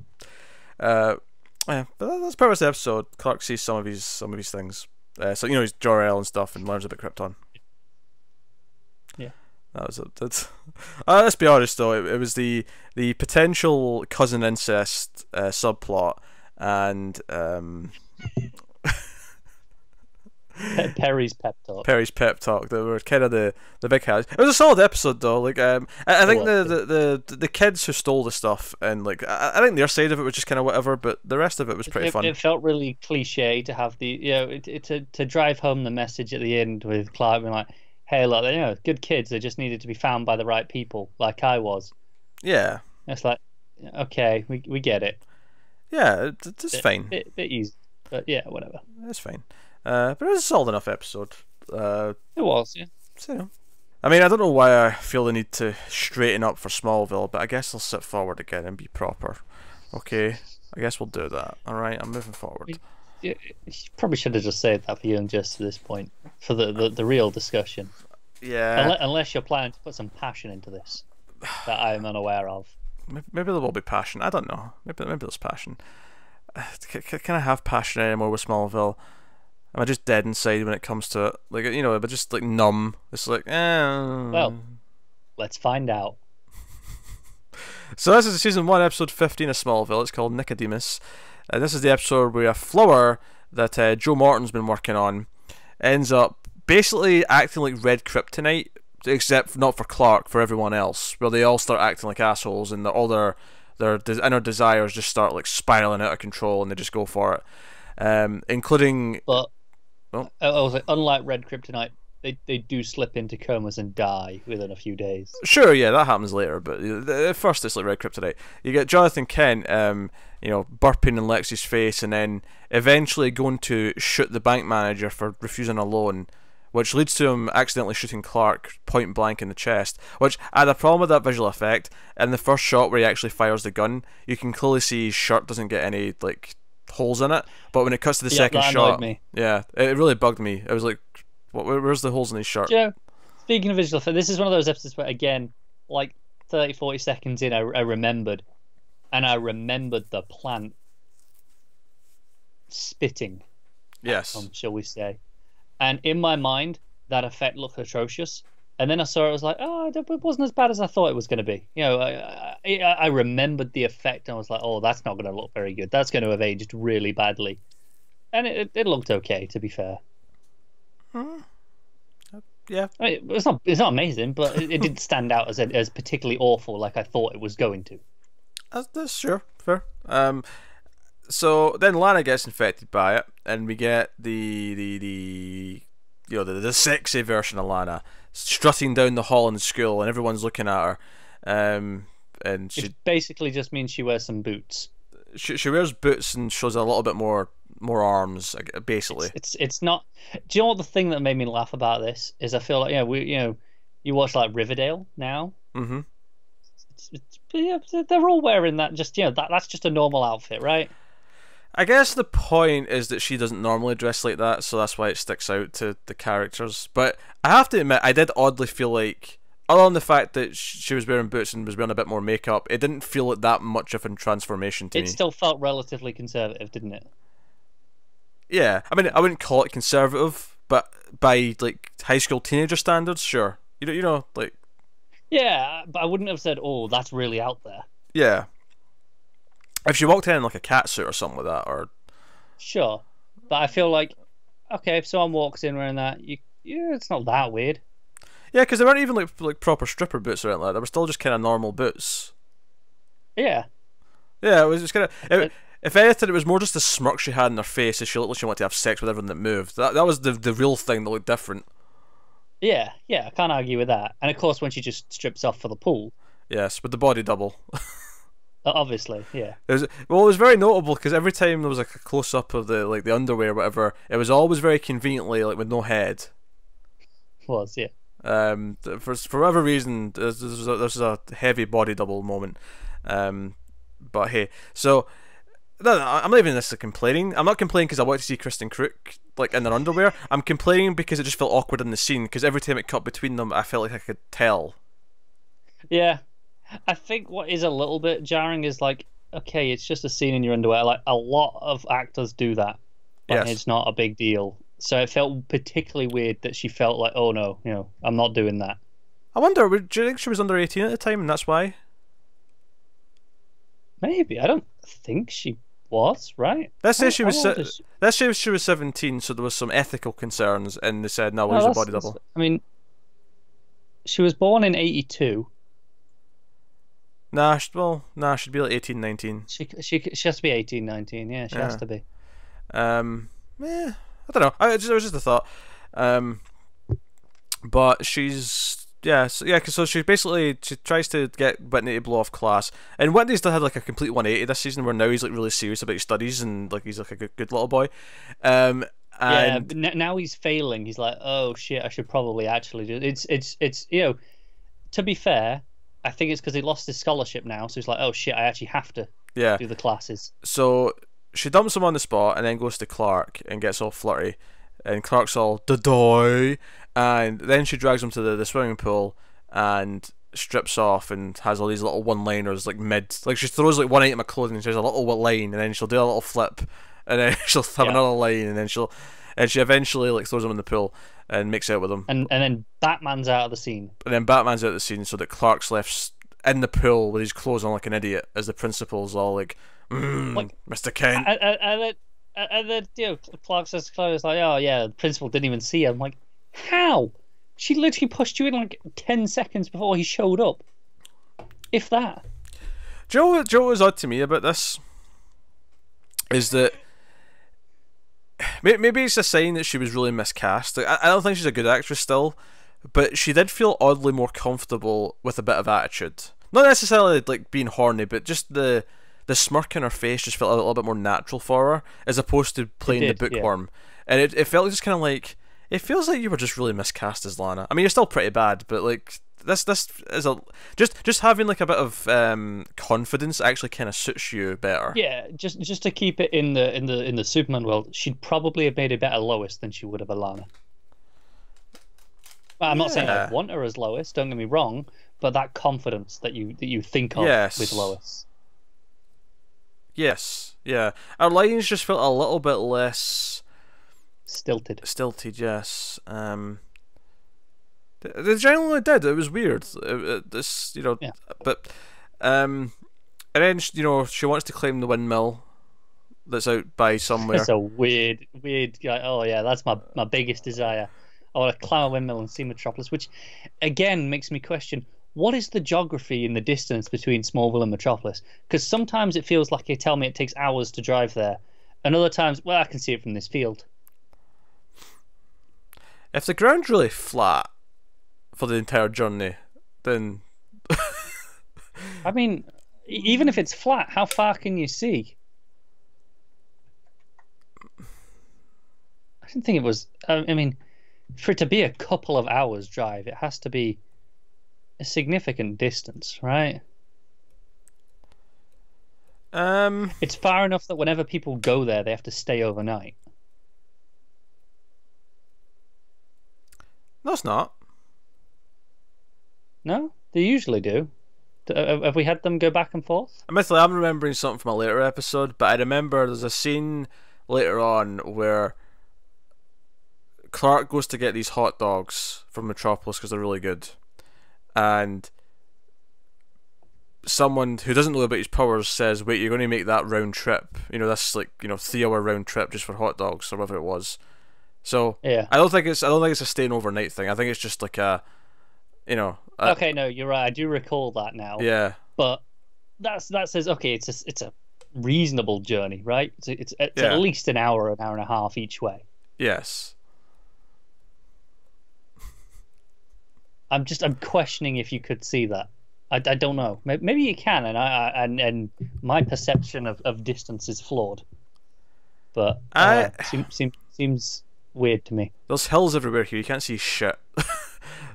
Yeah, but that's part of the episode. Clark sees some of these things. So he's Jor-El and stuff, and learns about Krypton. Yeah. That was it. Let's be honest though, it was the potential cousin incest subplot, and Perry's pep talk. Perry's pep talk that were kind of the big highlights. It was a solid episode though. Like I think the kids who stole the stuff, and like I think their side of it was just kind of whatever, but the rest of it was pretty fun. It felt really cliche to have to drive home the message at the end with Clark being like, "Hey, look, good kids. They just needed to be found by the right people, like I was." Yeah. It's like, okay, we get it. Yeah, it's fine. Bit easy, but yeah, whatever. It's fine. But it was a solid enough episode. It was, yeah. So, I mean, I don't know why I feel the need to straighten up for Smallville, but I guess I'll sit forward again and be proper. Okay, I guess we'll do that. All right, I'm moving forward. You probably should have just saved that for you and just at this point for the real discussion. Yeah. Unless you're planning to put some passion into this that I am unaware of. Maybe there will be passion. I don't know. Maybe there's passion. Can I have passion anymore with Smallville? Am I just dead inside when it comes to it? Like, am I just like numb? It's like, Well, let's find out. So this is season 1, episode 15 of Smallville. It's called Nicodemus. And this is the episode where a flower that Joe Morton's been working on ends up basically acting like red kryptonite, except not for Clark, for everyone else, where they all start acting like assholes, and all their inner desires just start like spiraling out of control, and they just go for it. Including... But I was like, unlike red kryptonite, they do slip into comas and die within a few days. Sure, yeah, that happens later, but at first it's like red kryptonite. You get Jonathan Kent, burping in Lexi's face, and then eventually going to shoot the bank manager for refusing a loan, which leads to him accidentally shooting Clark point blank in the chest. Which I had a problem with that visual effect. In the first shot where he actually fires the gun, you can clearly see his shirt doesn't get any holes in it, but when it cuts to the second shot, yeah, it really bugged me. I was like, where's the holes in his shirt? Speaking of visual effects, this is one of those episodes where, again, like 30-40 seconds in, I remembered the plant spitting. Yes. Shall we say? And in my mind, that effect looked atrocious. And then I saw it, I was like, oh, it wasn't as bad as I thought it was going to be. I remembered the effect, and I was like, oh, that's not going to look very good. That's going to have aged really badly. And it looked okay, to be fair. Yeah. I mean, it's not amazing, but it didn't stand out as particularly awful like I thought it was going to. That's sure, fair. So then Lana gets infected by it, and we get the sexy version of Lana strutting down the hall in school, and everyone's looking at her. And she basically just means she wears some boots. She wears boots and shows a little bit more arms, basically. It's not. Do you know what the thing that made me laugh about this is? I feel like you watch like Riverdale now. Mm-hmm. They're all wearing that. Just that's just a normal outfit, right? I guess the point is that she doesn't normally dress like that, so that's why it sticks out to the characters. But I have to admit, I did oddly feel like, other than the fact that she was wearing boots and was wearing a bit more makeup, it didn't feel like that much of a transformation to me. It still felt relatively conservative, didn't it? Yeah, I mean, I wouldn't call it conservative, but by like high school teenager standards, sure. Yeah, but I wouldn't have said, "Oh, that's really out there." Yeah. If she walked in like a catsuit or something like that, or sure, but I feel like, okay, if someone walks in wearing that, it's not that weird. Yeah, because they weren't even like proper stripper boots or anything like that. They were still just kind of normal boots. Yeah. Yeah, it was just kind of. If anything, it was more just the smirk she had in her face as she looked like she wanted to have sex with everyone that moved. That was the real thing that looked different. Yeah, I can't argue with that. And of course, when she just strips off for the pool. Yes, with the body double. Obviously, yeah. It was very notable because every time there was like a close up of the underwear or whatever, it was always very conveniently like with no head. Was, yeah. For whatever reason, there's a heavy body double moment. But hey, so. No, I'm not even necessarily complaining. I'm not complaining because I wanted to see Kristen Crook like in their underwear. I'm complaining because it just felt awkward in the scene. Because every time it cut between them, I felt like I could tell. Yeah, I think what is a little bit jarring is like, okay, it's just a scene in your underwear. Like a lot of actors do that. Like, yes. It's not a big deal. So it felt particularly weird that she felt like, oh no, I'm not doing that. I wonder, do you think she was under 18 at the time, and that's why? Maybe. I don't think she was, right? Let's say she was. Let's say she was 17, so there was some ethical concerns, and they said, "No, he's a body double." I mean, she was born in 82. Nah, she'd be like 18, 19. She has to be 18, 19. Yeah, she has to be. I don't know. It was just a thought. But she's so she tries to get Whitney to blow off class, and Whitney's done had like a complete 180 this season, where now he's like really serious about his studies and like he's like a good little boy. And now he's failing. He's like, oh shit, I should probably actually do it. It's to be fair, I think it's because he lost his scholarship now, so he's like, oh shit, I actually have to do the classes. So she dumps him on the spot and then goes to Clark and gets all flirty, and Clark's all da-doy. And then she drags him to the swimming pool and strips off and has all these little one-liners like she throws like one item of clothing and she has a little line, and then she'll do a little flip, and then she'll have another line, and then she eventually like throws him in the pool and makes out with him. And then Batman's out of the scene. So that Clark's left in the pool with his clothes on like an idiot, as the principal's all like Mr. Kent. And then Clark says to Chloe, like, oh yeah, the principal didn't even see him. I'm like, how? She literally pushed you in like 10 seconds before he showed up. If that. Do you know what was odd to me about this? Is that maybe it's a sign that she was really miscast. Like, I don't think she's a good actress still, but she did feel oddly more comfortable with a bit of attitude. Not necessarily like being horny, but just the smirk in her face just felt a little bit more natural for her, as opposed to playing the bookworm. And it felt just kind of like, it feels like you were just really miscast as Lana. I mean, you're still pretty bad, but like this is just having like a bit of confidence actually kind of suits you better. Yeah, just to keep it in the Superman world, she'd probably have made a better Lois than she would have a Lana. I'm not saying I want her as Lois. Don't get me wrong, but that confidence that you think of with Lois. Yes, yeah. Our lines just felt a little bit less stilted, yes. They generally did. It was weird. But and then she wants to claim the windmill that's out by somewhere. That's a weird guy. Oh yeah, that's my biggest desire. I want to climb a windmill and see Metropolis, which again makes me question, what is the geography in the distance between Smallville and Metropolis? Because sometimes it feels like they tell me it takes hours to drive there, and other times, well, I can see it from this field. If the ground's really flat for the entire journey, then I mean, even if it's flat, how far can you see? I didn't think it was. I mean, for it to be a couple of hours drive, it has to be a significant distance, right? It's far enough that whenever people go there, they have to stay overnight. No, it's not. No, they usually do. Have we had them go back and forth? Admittedly, I'm remembering something from a later episode, but I remember there's a scene later on where Clark goes to get these hot dogs from Metropolis because they're really good, and someone who doesn't know about his powers says, "Wait, you're going to make that round trip? This 3-hour round trip just for hot dogs or whatever it was." So yeah, I don't think it's a staying overnight thing. I think it's just like okay, no, you're right. I do recall that now. Yeah, but that says okay. It's a reasonable journey, right? It's at least an hour and a half each way. Yes. I'm questioning if you could see that. I don't know. Maybe you can, and my perception of distance is flawed. But seems weird to me. There's hills everywhere here. You can't see shit.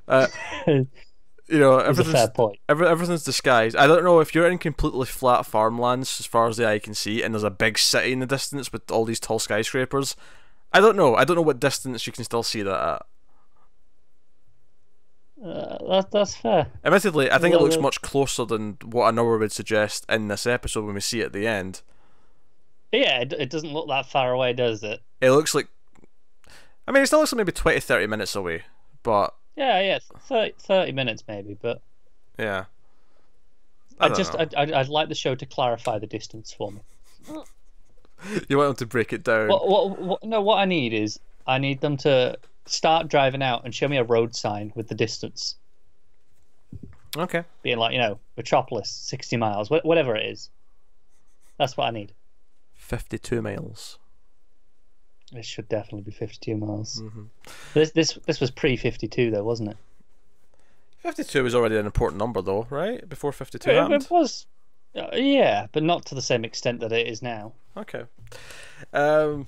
Everything's a fair point. Everything's disguised. I don't know if you're in completely flat farmlands as far as the eye can see, and there's a big city in the distance with all these tall skyscrapers. I don't know what distance you can still see that at. That's fair. Admittedly, I think it looks much closer than what an hour would suggest in this episode when we see it at the end. Yeah, it doesn't look that far away, does it? It looks like I mean, it still looks like maybe 20-30 minutes away, but Yeah, 30 minutes maybe, but yeah. I'd like the show to clarify the distance for me. You want them to break it down. What I need is I need them to start driving out and show me a road sign with the distance. Okay. Being like, Metropolis, 60 miles, whatever it is. That's what I need. 52 miles. It should definitely be 52 miles. Mm-hmm. This was pre-52 though, wasn't it? 52 was already an important number though, right? Before 52 happened? It was. Yeah, but not to the same extent that it is now. Okay. So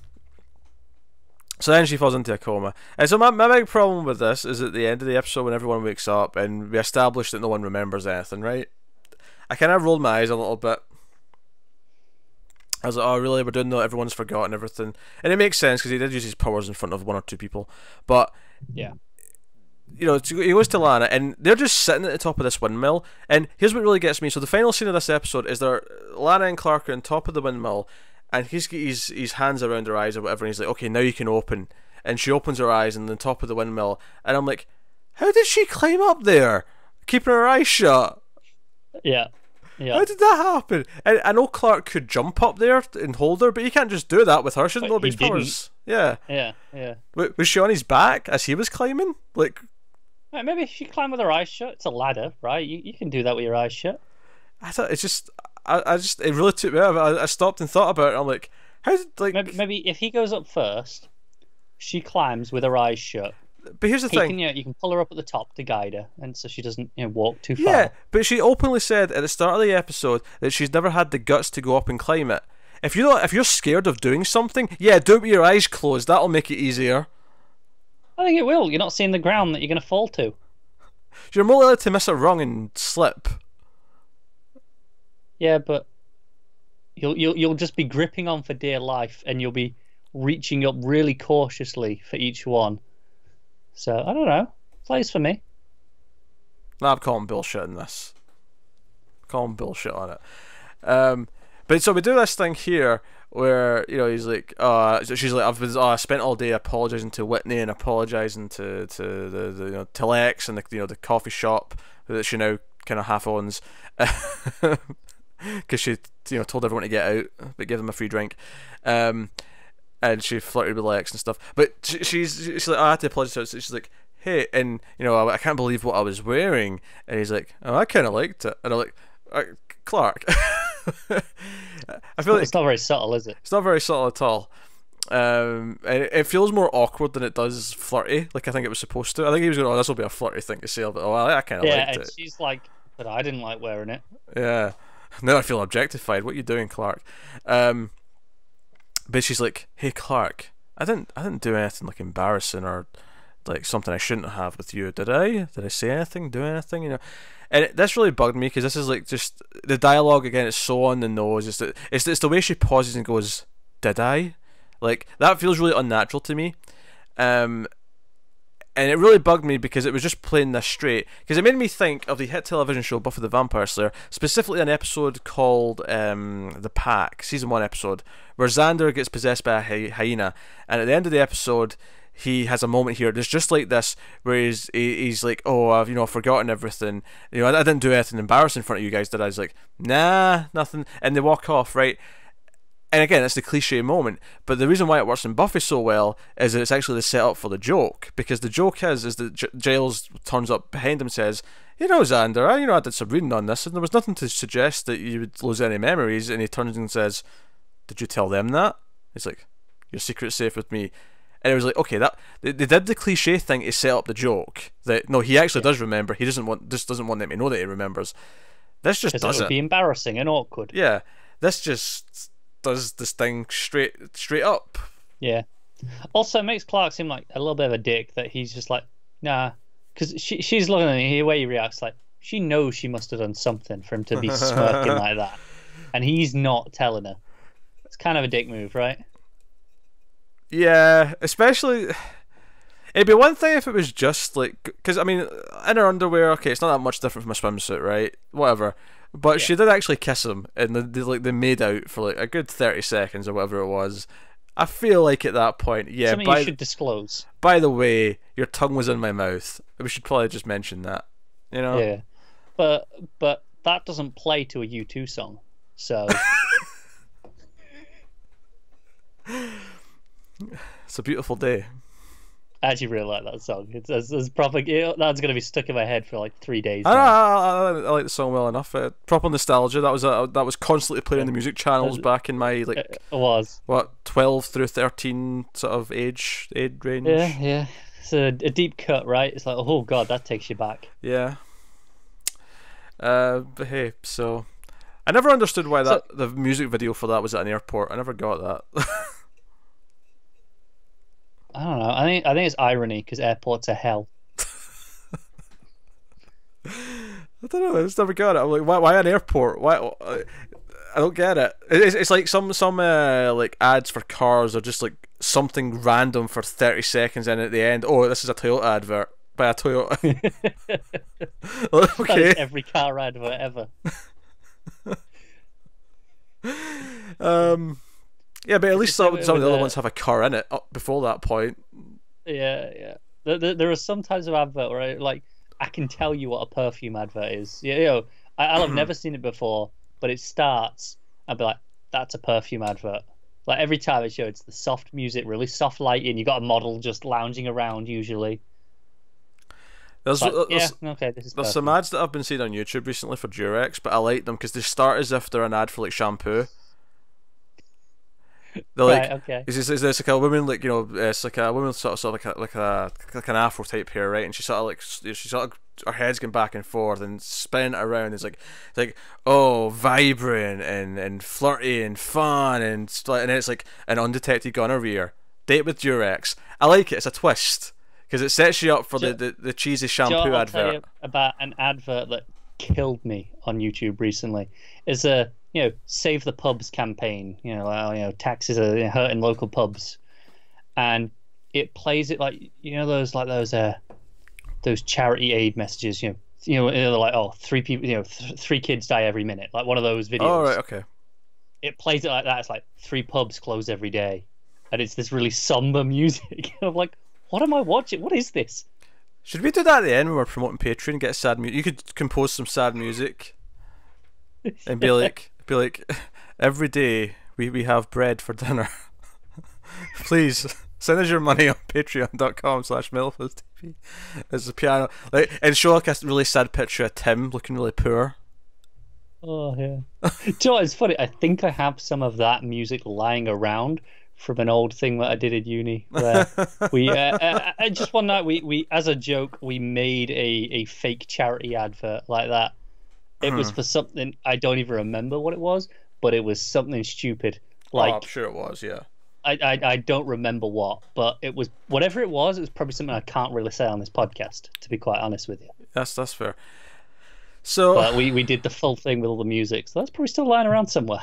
then she falls into a coma. And so my big problem with this is at the end of the episode when everyone wakes up and we establish that no one remembers anything, right? I kind of rolled my eyes a little bit. I was like, oh really, we're doing that, everyone's forgotten everything. And it makes sense because he did use his powers in front of one or two people. But, yeah, he goes to Lana and they're just sitting at the top of this windmill. And here's what really gets me. So the final scene of this episode is Lana and Clark are on top of the windmill and he's got his hands around her eyes or whatever, and he's like, okay, now you can open. And she opens her eyes on the top of the windmill, and I'm like, how did she climb up there, keeping her eyes shut? Yeah. How did that happen? And I know Clark could jump up there and hold her, but he can't just do that with her. She doesn't know about his powers. Yeah. Was she on his back as he was climbing? Like, maybe she climbed with her eyes shut. It's a ladder, right? You can do that with your eyes shut. I thought it's just. It really took me out. I stopped and thought about it. I'm like, how did maybe if he goes up first, she climbs with her eyes shut. But here's the thing: you can pull her up at the top to guide her, and so she doesn't walk too far. Yeah, but she openly said at the start of the episode that she's never had the guts to go up and climb it. If you're scared of doing something, yeah, do it with your eyes closed. That'll make it easier. I think it will. You're not seeing the ground that you're going to fall to. You're more likely to miss it wrong and slip. Yeah, but you'll just be gripping on for dear life, and you'll be reaching up really cautiously for each one. So I don't know. Plays for me. I'm calling bullshit on this. Calling bullshit on it. But so we do this thing here where he's like, she's like, I spent all day apologizing to Whitney and apologizing to the to Lex and the coffee shop that she now kind of half owns. Because she told everyone to get out but give them a free drink, and she flirted with Lex and stuff. But she's like, I had to apologize. So she's like, hey, and I can't believe what I was wearing. And he's like, oh, I kind of liked it. And I'm like, Clark. I feel like it's not very subtle, is it? It's not very subtle at all. And it feels more awkward than it does flirty. Like I think it was supposed to. I think he was going, oh, this will be a flirty thing to say. But I kind of liked it. Yeah, and she's like, but I didn't like wearing it. Yeah. Now I feel objectified. What are you doing, Clark? But she's like, hey, Clark, I didn't do anything like embarrassing or like something I shouldn't have with you, did I? Did I say anything? Do anything? And this really bugged me because this is like just the dialogue again. It's so on the nose. It's the way she pauses and goes, "Did I?" Like that feels really unnatural to me. And it really bugged me because it was just playing this straight. Because it made me think of the hit television show Buffy the Vampire Slayer, specifically an episode called The Pack, season 1 episode, where Xander gets possessed by a hyena, and at the end of the episode, he has a moment here. There's just like this where he's like, oh, I've forgotten everything. I didn't do anything embarrassing in front of you guys, did I? I was like, nah, nothing. And they walk off, right? And again, it's the cliche moment, but the reason why it works in Buffy so well is that it's actually the setup for the joke. Because the joke is that Giles turns up behind him and says, Xander, I did some reading on this, and there was nothing to suggest that you would lose any memories. And he turns and says, did you tell them that? He's like, your secret's safe with me. And it was like, okay, that they did the cliche thing to set up the joke. That no, he actually does remember. He doesn't want them to know that he remembers. This just does it. It would be embarrassing and awkward. Yeah, this just does this thing straight up. Yeah. Also, it makes Clark seem like a little bit of a dick that he's just like, nah, because she's looking at him, the way he reacts, like she knows she must have done something for him to be smirking like that, and he's not telling her. It's kind of a dick move, right? Yeah, especially. It'd be one thing if it was just like, because I mean, in her underwear, okay, it's not that much different from a swimsuit, right? Whatever. But she did actually kiss him, and they made out for like a good 30 seconds or whatever it was. I feel like at that point, yeah. Something you should disclose. By the way, your tongue was in my mouth. We should probably just mention that. You know? Yeah, but that doesn't play to a U2 song, so. It's a beautiful day. I actually really like that song. It's proper. That's gonna be stuck in my head for like 3 days. I like the song well enough. Proper nostalgia. That was constantly playing on the music channels back in my like. It was what 12 through 13 sort of age range. Yeah. It's a deep cut, right? It's like, oh god, that takes you back. Yeah. But hey, so I never understood why the music video for that was at an airport. I never got that. I don't know. I think it's irony because airports are hell. I don't know. I just never got it. I'm like, why an airport? Why? I don't get it. It's like some like ads for cars or just like something random for 30 seconds, and at the end, oh, this is a Toyota advert by a Toyota. Okay. That is every car advert ever. Yeah, but at least some of the other ones have a car in it before that point. Yeah. There are some types of advert where I can tell you what a perfume advert is. I'll have never seen it before, but it starts, I'll be like, that's a perfume advert. Like every time it's the soft music, really soft lighting. You got a model just lounging around usually. There's There's some ads that I've been seeing on YouTube recently for Durex, but I like them because they start as if they're an ad for like shampoo. They're like, okay. Is this like a woman, like, it's like a woman sort of like an afro type hair, right? And her head's going back and forth and spinning it around. It's like oh, vibrant and flirty and fun and it's like an undetected gonorrhea. Date with Durex. I like it. It's a twist because it sets you up for the cheesy shampoo advert. I'll tell you about an advert that killed me on YouTube recently. It's a save the pubs campaign. Taxes are hurting local pubs, and it plays it like those charity aid messages. They're like, oh, 3 people, 3 kids die every minute, like one of those videos. Oh, right, okay. It plays it like that. It's like 3 pubs close every day, and it's this really somber music. I'm like, what am I watching? What is this? Should we do that at the end when we're promoting Patreon? Get sad music. You could compose some sad music, and be like, every day we have bread for dinner. Please send us your money on patreon.com/MilfieldTV. It's a piano, and show like a really sad picture of Tim looking really poor. Oh yeah. Do you know what, it's funny. I think I have some of that music lying around from an old thing that I did at uni, where we just one night we as a joke we made a fake charity advert like that. It was for something I don't even remember what it was, but it was something stupid. Like, I'm sure it was, yeah. I don't remember what, but it was whatever it was. It was probably something I can't really say on this podcast, to be quite honest with you. That's fair. So, but we did the full thing with all the music, so that's probably still lying around somewhere.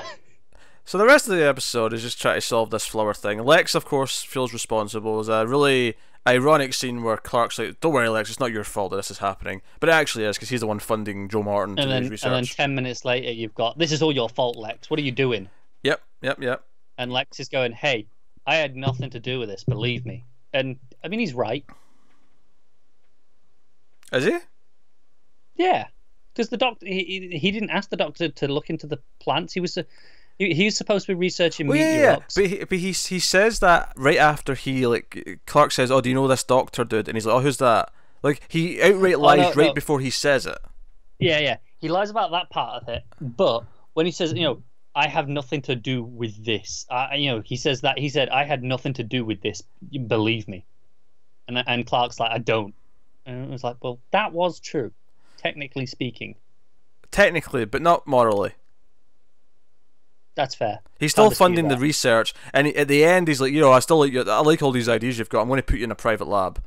So the rest of the episode is just trying to solve this flower thing. Lex, of course, feels responsible. There's a really ironic scene where Clark's like, "Don't worry, Lex, it's not your fault that this is happening," but it actually is because he's the one funding Joe Martin to do his research. And then 10 minutes later, you've got, "This is all your fault, Lex. What are you doing?" Yep. And Lex is going, "Hey, I had nothing to do with this, believe me." And I mean, he's right. Is he? Yeah, because the doctor he didn't ask the doctor to look into the plants. He was supposed to be researching meteor rocks. But he says that right after Clark says, "Oh, do you know this doctor dude?" And he's like, "Oh, who's that?" Like he outright lies before he says it. Yeah. He lies about that part of it, but when he says, "I have nothing to do with this," he says that he said, "I had nothing to do with this. You believe me?" And Clark's like, "I don't." And it was like, well, that was true, technically speaking. Technically, but not morally. That's fair. He's still funding the research, and at the end, he's like, I still like you. I like all these ideas you've got. I'm going to put you in a private lab,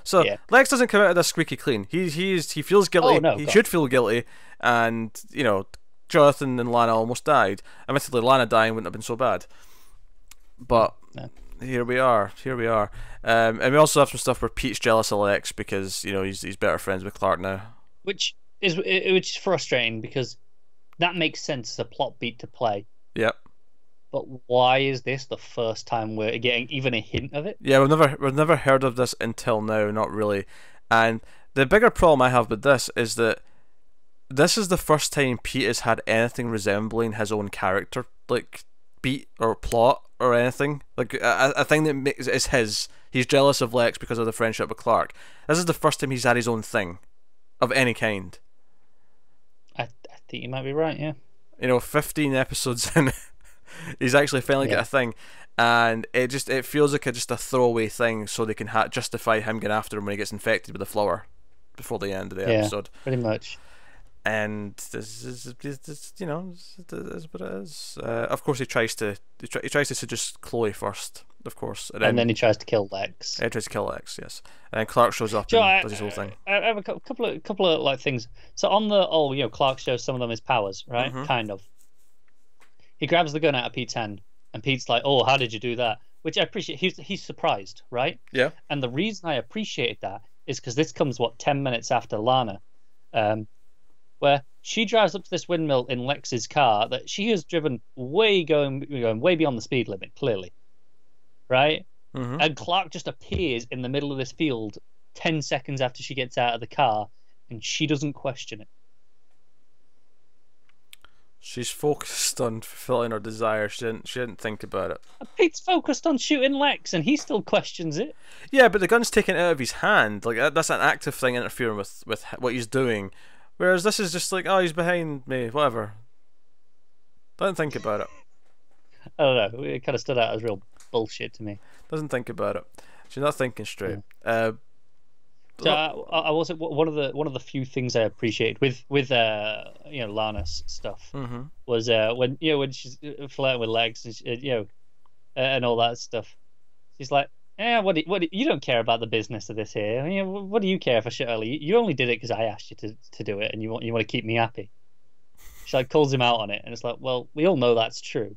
So yeah. Lex doesn't come out of this squeaky clean. He feels guilty. He should feel guilty, and Jonathan and Lana almost died. Admittedly, Lana dying wouldn't have been so bad, but here we are. And we also have some stuff where Pete's jealous of Lex because he's better friends with Clark now, which is frustrating because that makes sense as a plot beat to play. Yep. but why is this the first time we're getting even a hint of it? Yeah, we've never heard of this until now, not really. And the bigger problem I have with this is that this is the first time Pete has had anything resembling his own character, like beat or plot or anything. Like a thing that makes is his. He's jealous of Lex because of the friendship with Clark. This is the first time he's had his own thing, of any kind. I think you might be right. Yeah. 15 episodes in, he's actually finally got a thing, and it feels like just a throwaway thing, so they can justify him getting after him when he gets infected with the flower before the end of the episode. Pretty much. And this is what it is. Of course, he tries to seduce Chloe first, of course, and then he tries to kill Lex. He tries to kill Lex, yes. And then Clark shows up and does his whole thing. I have a couple of like things. So on the Clark shows some of them his powers, right? Mm-hmm. Kind of. He grabs the gun out of Pete's hand, and Pete's like, "Oh, how did you do that?" Which I appreciate. He's surprised, right? Yeah. And the reason I appreciated that is because this comes 10 minutes after Lana, where she drives up to this windmill in Lex's car that she has driven going way beyond the speed limit, clearly, right? Mm-hmm. And Clark just appears in the middle of this field 10 seconds after she gets out of the car, and she doesn't question it. She's focused on fulfilling her desire. She didn't think about it. Pete's focused on shooting Lex, and he still questions it. Yeah, but the gun's taken out of his hand. Like that's an active thing interfering with what he's doing. Whereas this is just like, oh, he's behind me, whatever. Don't think about it. I don't know. It kind of stood out as real bullshit to me. Doesn't think about it. She's not thinking straight. Yeah. So I was one of the few things I appreciated with Lana's stuff was when she's flirting with Lex and and all that stuff. She's like, "Yeah, what you don't care about the business of this here. I mean, what do you care for Shirley? You only did it because I asked you to do it, and you want to keep me happy." She like calls him out on it, and it's like, well, we all know that's true.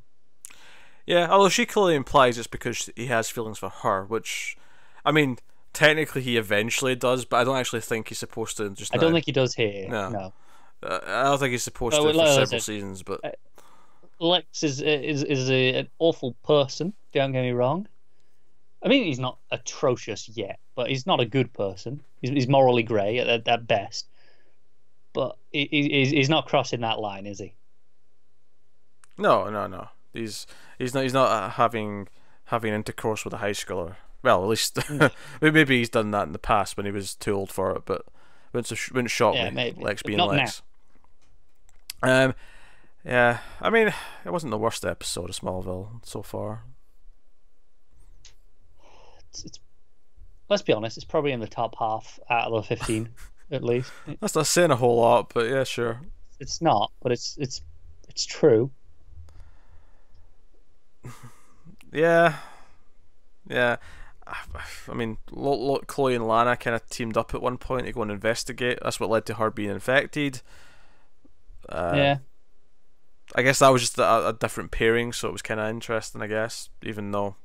Yeah, although she clearly implies it's because he has feelings for her, which, I mean, technically he eventually does, but I don't actually think he's supposed to just now. I don't think he does here. No. I don't think he's supposed to for several seasons, but Lex is an awful person, don't get me wrong. I mean, he's not atrocious yet, but he's not a good person. He's morally grey at best. But he's not crossing that line, is he? No. He's not having intercourse with a high schooler. Well, at least maybe he's done that in the past when he was too old for it. But wouldn't shock me. Maybe. Lex being not Lex. Now. Yeah. I mean, it wasn't the worst episode of Smallville so far. It's let's be honest, it's probably in the top half out of the 15 at least. That's not saying a whole lot, but yeah, sure. It's not, but it's true. Yeah. I mean, Chloe and Lana kind of teamed up at one point to go and investigate. That's what led to her being infected. Yeah. I guess that was just a different pairing, so it was kind of interesting, I guess, even though...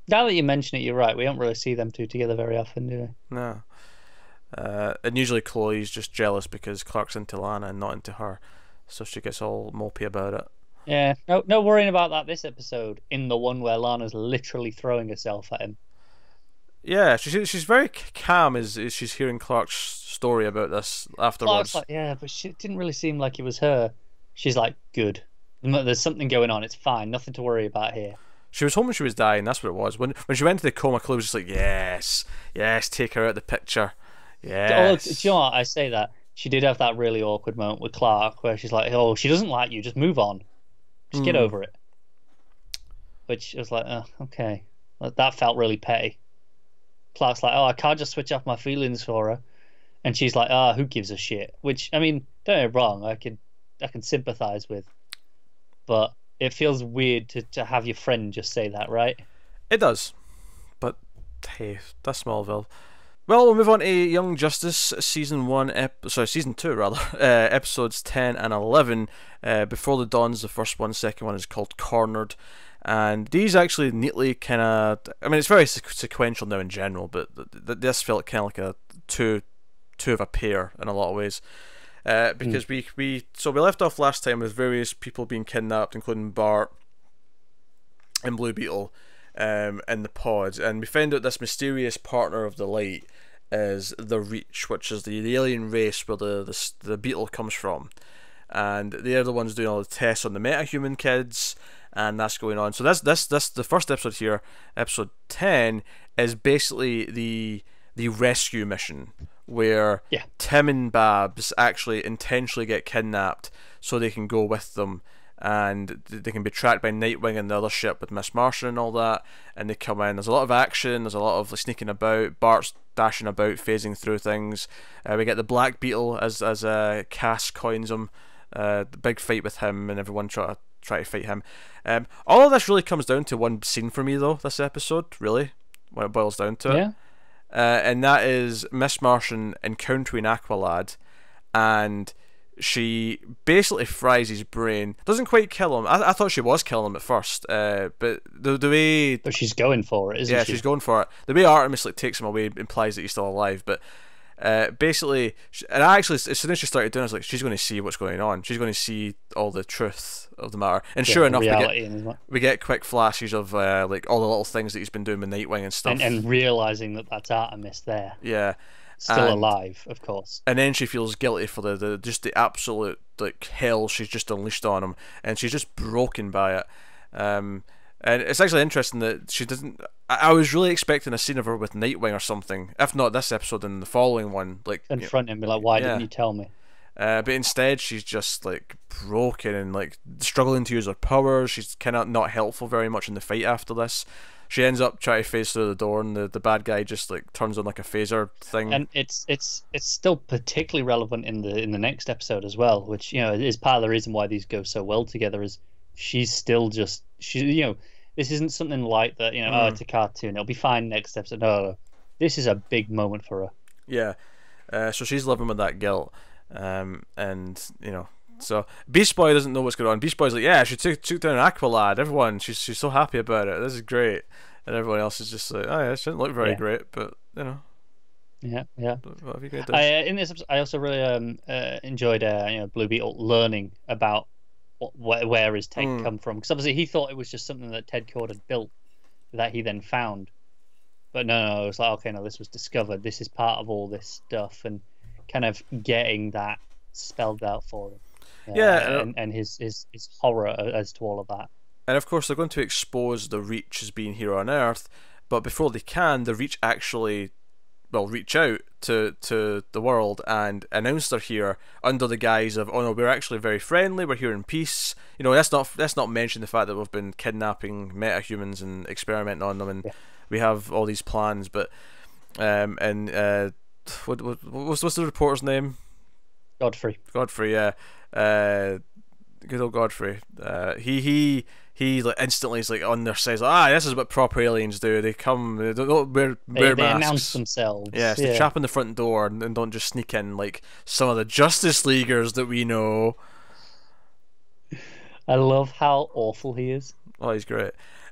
Now that you mention it, you're right. We don't really see them two together very often, do we? No. And usually Chloe's just jealous because Clark's into Lana and not into her, so she gets all mopey about it. Yeah, no worrying about that this episode, in the one where Lana's literally throwing herself at him. Yeah, she's very calm as she's hearing Clark's story about this afterwards. Clark's like, yeah, but it didn't really seem like it was her. She's like, good. There's something going on. It's fine. Nothing to worry about here. She was hoping she was dying. That's what it was. When she went into the coma, Chloe was just like, yes, take her out of the picture. Yes. Do you know what? I say that. She did have that really awkward moment with Clark where she's like, oh, she doesn't like you. Just move on. Just get over it. Which was like, oh, okay. That felt really petty. Clark's like, oh, I can't just switch off my feelings for her. And she's like, oh, who gives a shit? Which, I mean, don't get me wrong, I can sympathise with. But it feels weird to have your friend just say that, right? It does. But, hey, that's Smallville. Well, we'll move on to Young Justice season 2 rather, episodes 10 and 11. Before the Dawn's the first one. Second one is called Cornered, and these actually neatly kind of, I mean, it's very sequential now in general, but this felt kind of like a two of a pair in a lot of ways. because we left off last time with various people being kidnapped, including Bart and Blue Beetle, in the pod, and we found out this mysterious partner of the light is the Reach, which is the alien race where the Beetle comes from, and they're the ones doing all the tests on the metahuman kids, and that's going on. So this the first episode here, episode 10, is basically the rescue mission where Tim and Babs actually intentionally get kidnapped so they can go with them, and they can be tracked by Nightwing and the other ship with Miss Martian and all that, and they come in. There's a lot of action, there's a lot of sneaking about, Bart's dashing about, phasing through things. We get the Black Beetle as Cass coins him, the big fight with him, and everyone try to fight him. All of this really comes down to one scene for me though, this episode, really, when it boils down to it. And that is Miss Martian encountering Aqualad, and she basically fries his brain. Doesn't quite kill him. I thought she was killing him at first, but the way... But she's going for it, isn't she? Yeah, she's going for it. The way Artemis takes him away implies that he's still alive, but basically... And actually, as soon as she started doing it, I was like, she's going to see what's going on. She's going to see all the truth of the matter. And sure enough, we get quick flashes of like all the little things that he's been doing with Nightwing and stuff. And realising that that's Artemis there. Yeah. Still alive, of course. And then she feels guilty for the just the absolute like hell she's just unleashed on him, and she's just broken by it. And it's actually interesting that she doesn't. I was really expecting a scene of her with Nightwing or something, if not this episode, then the following one, like confront him, be like, "Why didn't you tell me?" But instead, she's just like broken and like struggling to use her powers. She's kind of not helpful very much in the fight after this. She ends up trying to phase through the door, and the bad guy just like turns on like a phaser thing. And it's still particularly relevant in the next episode as well, which is part of the reason why these go so well together. Is she's still just this isn't something like that. Oh, it's a cartoon, it'll be fine next episode. No, this is a big moment for her. Yeah, so she's living with that guilt, and So Beast Boy doesn't know what's going on. Beast Boy's like, yeah, she took down Aqualad. Everyone, she's so happy about it. This is great. And everyone else is just like, oh yeah, it shouldn't look very great, but Yeah. What have you got to do? In this episode, I also really enjoyed Blue Beetle learning about where his tech come from, because obviously he thought it was just something that Ted Cord had built that he then found, but no, it was like, okay, no, this was discovered. This is part of all this stuff, and kind of getting that spelled out for him. And his horror as to all of that. And of course, they're going to expose the Reach as being here on Earth, but before they can, the Reach actually, reach out to the world and announce they're here under the guise of, oh no, we're actually very friendly, we're here in peace. Let's not mention the fact that we've been kidnapping metahumans and experimenting on them, and we have all these plans. But what's the reporter's name? Godfrey, yeah. Good old Godfrey. He like instantly is like on their side. Like, this is what proper aliens do. They come, they don't wear masks. They announce themselves. Yes, they trap in the front door and don't just sneak in like some of the Justice Leaguers that we know. I love how awful he is. Oh, he's great.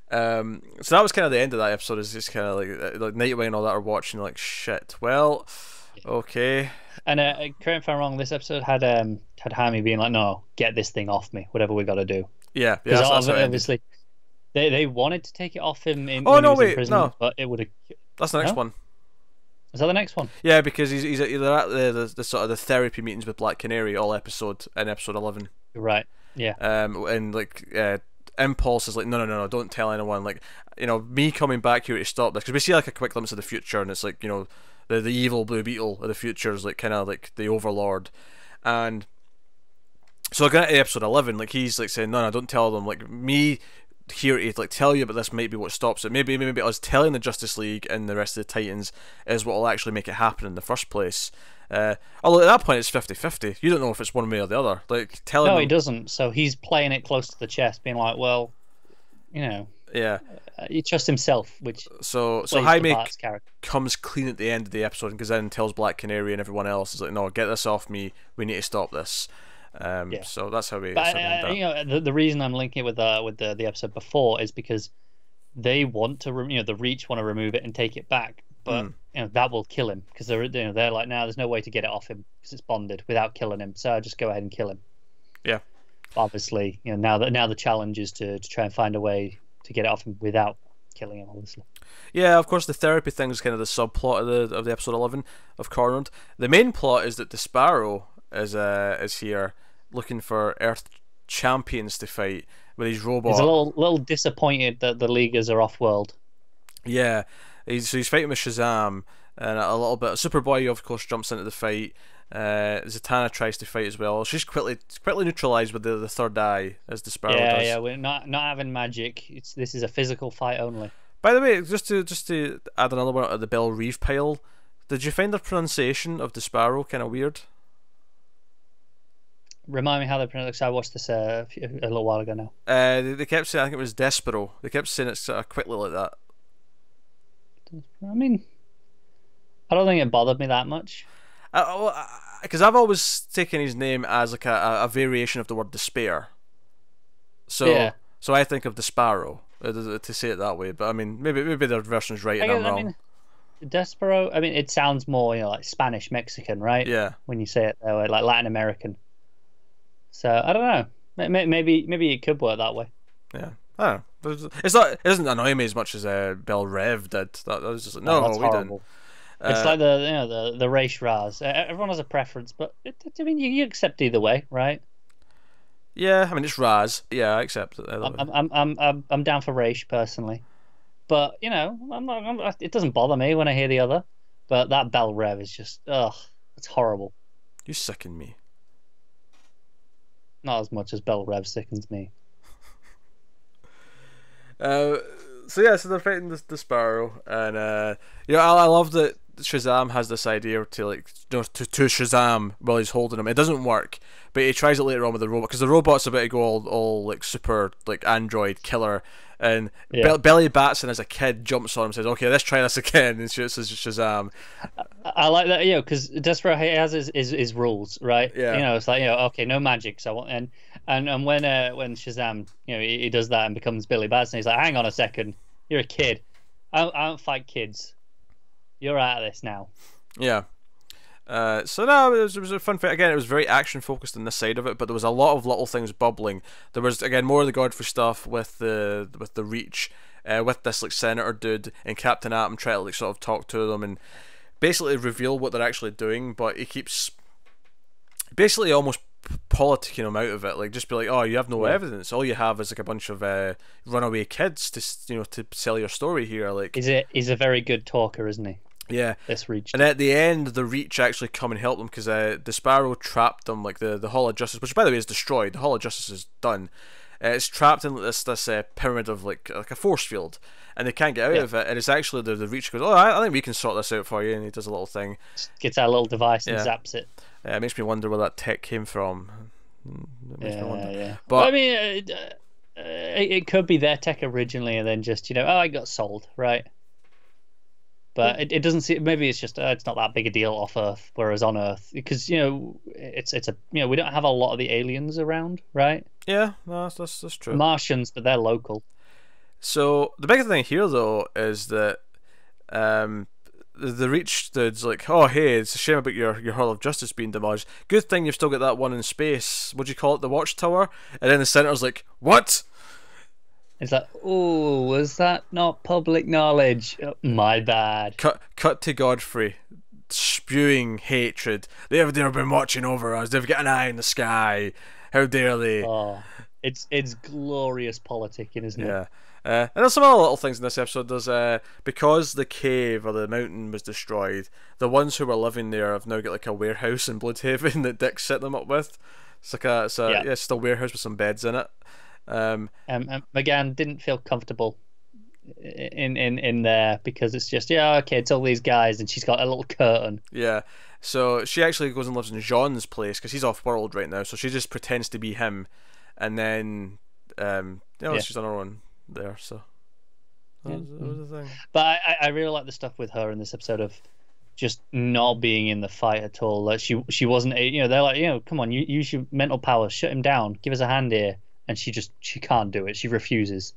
So that was kind of the end of that episode. Is just kind of like Nightwing and all that are watching like shit. Well, okay. And correct me if I'm wrong, this episode had Jaime being like, no, get this thing off me, whatever we got to do. Yeah, because obviously they wanted to take it off him in prison, but it would have. That's the next one. Is that the next one? Yeah, because he's either at the sort of the therapy meetings with Black Canary all episode 11. Right. Yeah. And Impulse is like, no, don't tell anyone. Like, me coming back here to stop this, because we see like a quick glimpse of the future, and it's like, the evil Blue Beetle of the future is like kind of like the Overlord, and so I got to episode 11, like he's like saying, no, don't tell them. Like, me here to like tell you about this might be what stops it. Maybe us telling the Justice League and the rest of the Titans is what will actually make it happen in the first place. Although at that point it's 50-50. You don't know if it's one way or the other. Like, telling them... he doesn't. So he's playing it close to the chest, being like, well, he trusts himself, which so Jaime comes clean at the end of the episode and goes in and tells Black Canary and everyone else, is like, no, get this off me, we need to stop this. So that's how we the reason I'm linking it with the episode before is because they want to the Reach want to remove it and take it back, but that will kill him because they're like, now there's no way to get it off him because it's bonded without killing him. So just go ahead and kill him. Yeah. Obviously, now the challenge is to try and find a way to get it off him without killing him. Obviously. Yeah, of course, the therapy thing is kind of the subplot of the episode 11 of Cornered. The main plot is that the Sparrow is here looking for Earth champions to fight with his robot. He's a little disappointed that the Leaguers are off-world. Yeah, he's fighting with Shazam, and a little bit. Superboy, of course, jumps into the fight. Zatanna tries to fight as well. She's quickly neutralized with the third eye, as the Sparrow does. Yeah, we're not having magic. This is a physical fight only. By the way, just to add another one to the Belle Reeve pile, did you find the pronunciation of the Sparrow kind of weird? Remind me how they pronounce it. I watched this a little while ago now. They kept saying, I think it was Despero. They kept saying it sort of quickly like that. I mean, I don't think it bothered me that much. Because I've always taken his name as like a variation of the word despair. So I think of the Sparrow to say it that way. But I mean, maybe their version's right and I'm wrong. Mean, Despero. I mean, it sounds more like Spanish Mexican, right? Yeah. When you say it that way, like Latin American. So I don't know. Maybe it could work that way. Yeah. I don't know. It doesn't annoy me as much as Belle Rev did. That was just like, no, that's we horrible. didn't. It's like the race Raz. Everyone has a preference, but I mean, you accept either way, right? Yeah, I mean it's Raz. Yeah, I accept it. I'm down for race personally, but it doesn't bother me when I hear the other. But that Belle Rev is just it's horrible. You sicken me. Not as much as Belle Rev sickens me. So they're fighting the Sparrow, and I love that Shazam has this idea to to Shazam while he's holding him. It doesn't work, but he tries it later on with the robot because the robot's about to go all like super like android killer, and Billy Batson as a kid jumps on him and says, "Okay, let's try this again," and shoots Shazam. I like that, because Despero has his rules, right? Yeah. It's like okay, no magic. So and when Shazam, he does that and becomes Billy Batson, he's like, hang on a second, you're a kid. I don't fight kids. You're out of this now. Yeah. So no, it was a fun fight. Again, it was very action focused on this side of it, but there was a lot of little things bubbling. There was again more of the Godfrey stuff with the Reach, with this like senator dude and Captain Atom try to sort of talk to them and basically reveal what they're actually doing, but he keeps basically almost politicking them out of it, like just be like, oh, you have no evidence, all you have is like a bunch of runaway kids to sell your story here. Like he's a very good talker, isn't he? Yeah. This Reach. And at the end, the Reach actually come and help them because the Sparrow trapped them, like the Hall of Justice, which by the way is destroyed. The Hall of Justice is done. It's trapped in this pyramid of like a force field, and they can't get out of it. And it's actually the Reach goes, oh, I think we can sort this out for you, and he does a little thing. Gets out a little device and zaps it. It makes me wonder where that tech came from. It makes me wonder. Yeah. But well, I mean, it could be their tech originally, and then just I got sold, right? But it doesn't seem. Maybe it's just it's not that big a deal off Earth, whereas on Earth, because it's we don't have a lot of the aliens around, right? Yeah, no, that's true. Martians, but they're local. So the big thing here, though, is that the Reach dude's like, oh hey, it's a shame about your Hall of Justice being demolished. Good thing you've still got that one in space. What do you call it? The Watchtower. And then the Senator's like, what? It's like, oh, was that not public knowledge? Oh, my bad. Cut to Godfrey, spewing hatred. They've been watching over us. They've got an eye in the sky. How dare they? Oh, it's glorious politicking, isn't it? Yeah. And there's some other little things in this episode. There's because the cave or the mountain was destroyed, the ones who were living there have now got like a warehouse in Bloodhaven that Dick set them up with. It's like it's just a warehouse with some beds in it. McGann didn't feel comfortable in there because it's just it's all these guys, and she's got a little curtain. Yeah, so she actually goes and lives in Jean's place because he's off world right now. So she just pretends to be him, and then she's on her own there. So that was the thing. But I really like the stuff with her in this episode of just not being in the fight at all. Like she wasn't. They're like, come on, use your mental powers, shut him down, give us a hand here. And she can't do it. She refuses.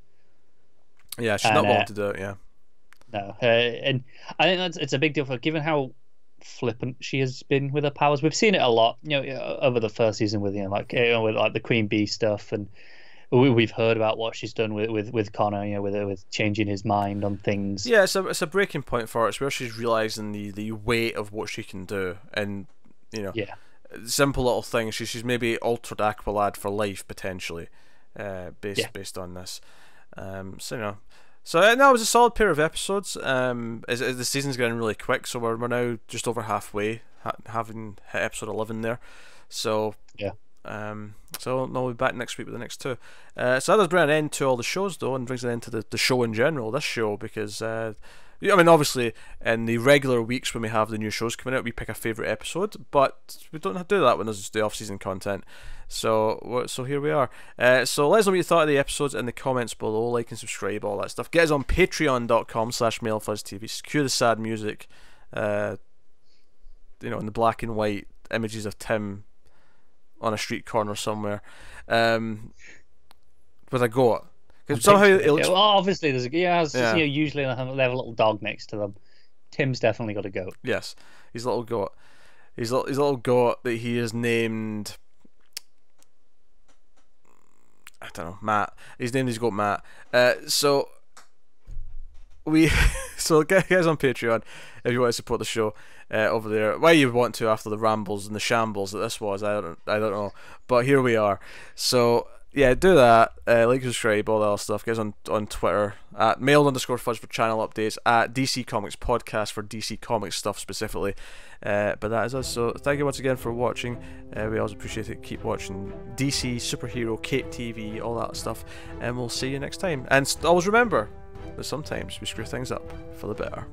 Yeah, she's not willing to do it. Yeah. No, and I think it's a big deal for her, given how flippant she has been with her powers. We've seen it a lot, over the first season with with like the Queen Bee stuff, and we've heard about what she's done with Connor, with changing his mind on things. Yeah, it's a breaking point for her. It's where she's realizing the weight of what she can do, and Yeah. simple little things. She's maybe altered Aqualad for life potentially, based on this. So that was a solid pair of episodes. As the season's getting really quick, so we're now just over halfway, having hit episode 11 there. So Yeah. So we'll be back next week with the next two. So that does bring an end to all the shows, though, and brings an end to the show in general. This show, because obviously in the regular weeks when we have the new shows coming out, we pick a favourite episode, but we don't have to do that when there's the off-season content. So here we are. So let us know what you thought of the episodes in the comments below. Like and subscribe, all that stuff. Get us on patreon.com/MailFuzzTV. Secure the sad music. In the black and white images of Tim on a street corner somewhere, with a goat. Because somehow it looks. Well, obviously there's usually they have a little dog next to them. Tim's definitely got a goat. Yes, his little goat. His little goat that he is named. I don't know, Matt. He's named his goat Matt. So get us on Patreon if you want to support the show over there. Why you want to after the rambles and the shambles that this was, I don't know. But here we are. So yeah, do that. Like, subscribe, all that other stuff. Get us on Twitter at mailed_fudge for channel updates, at DC Comics Podcast for DC Comics stuff specifically. But that is us. So thank you once again for watching. We always appreciate it. Keep watching DC, superhero, Cape TV, all that stuff. And we'll see you next time. And always remember that sometimes we screw things up for the better.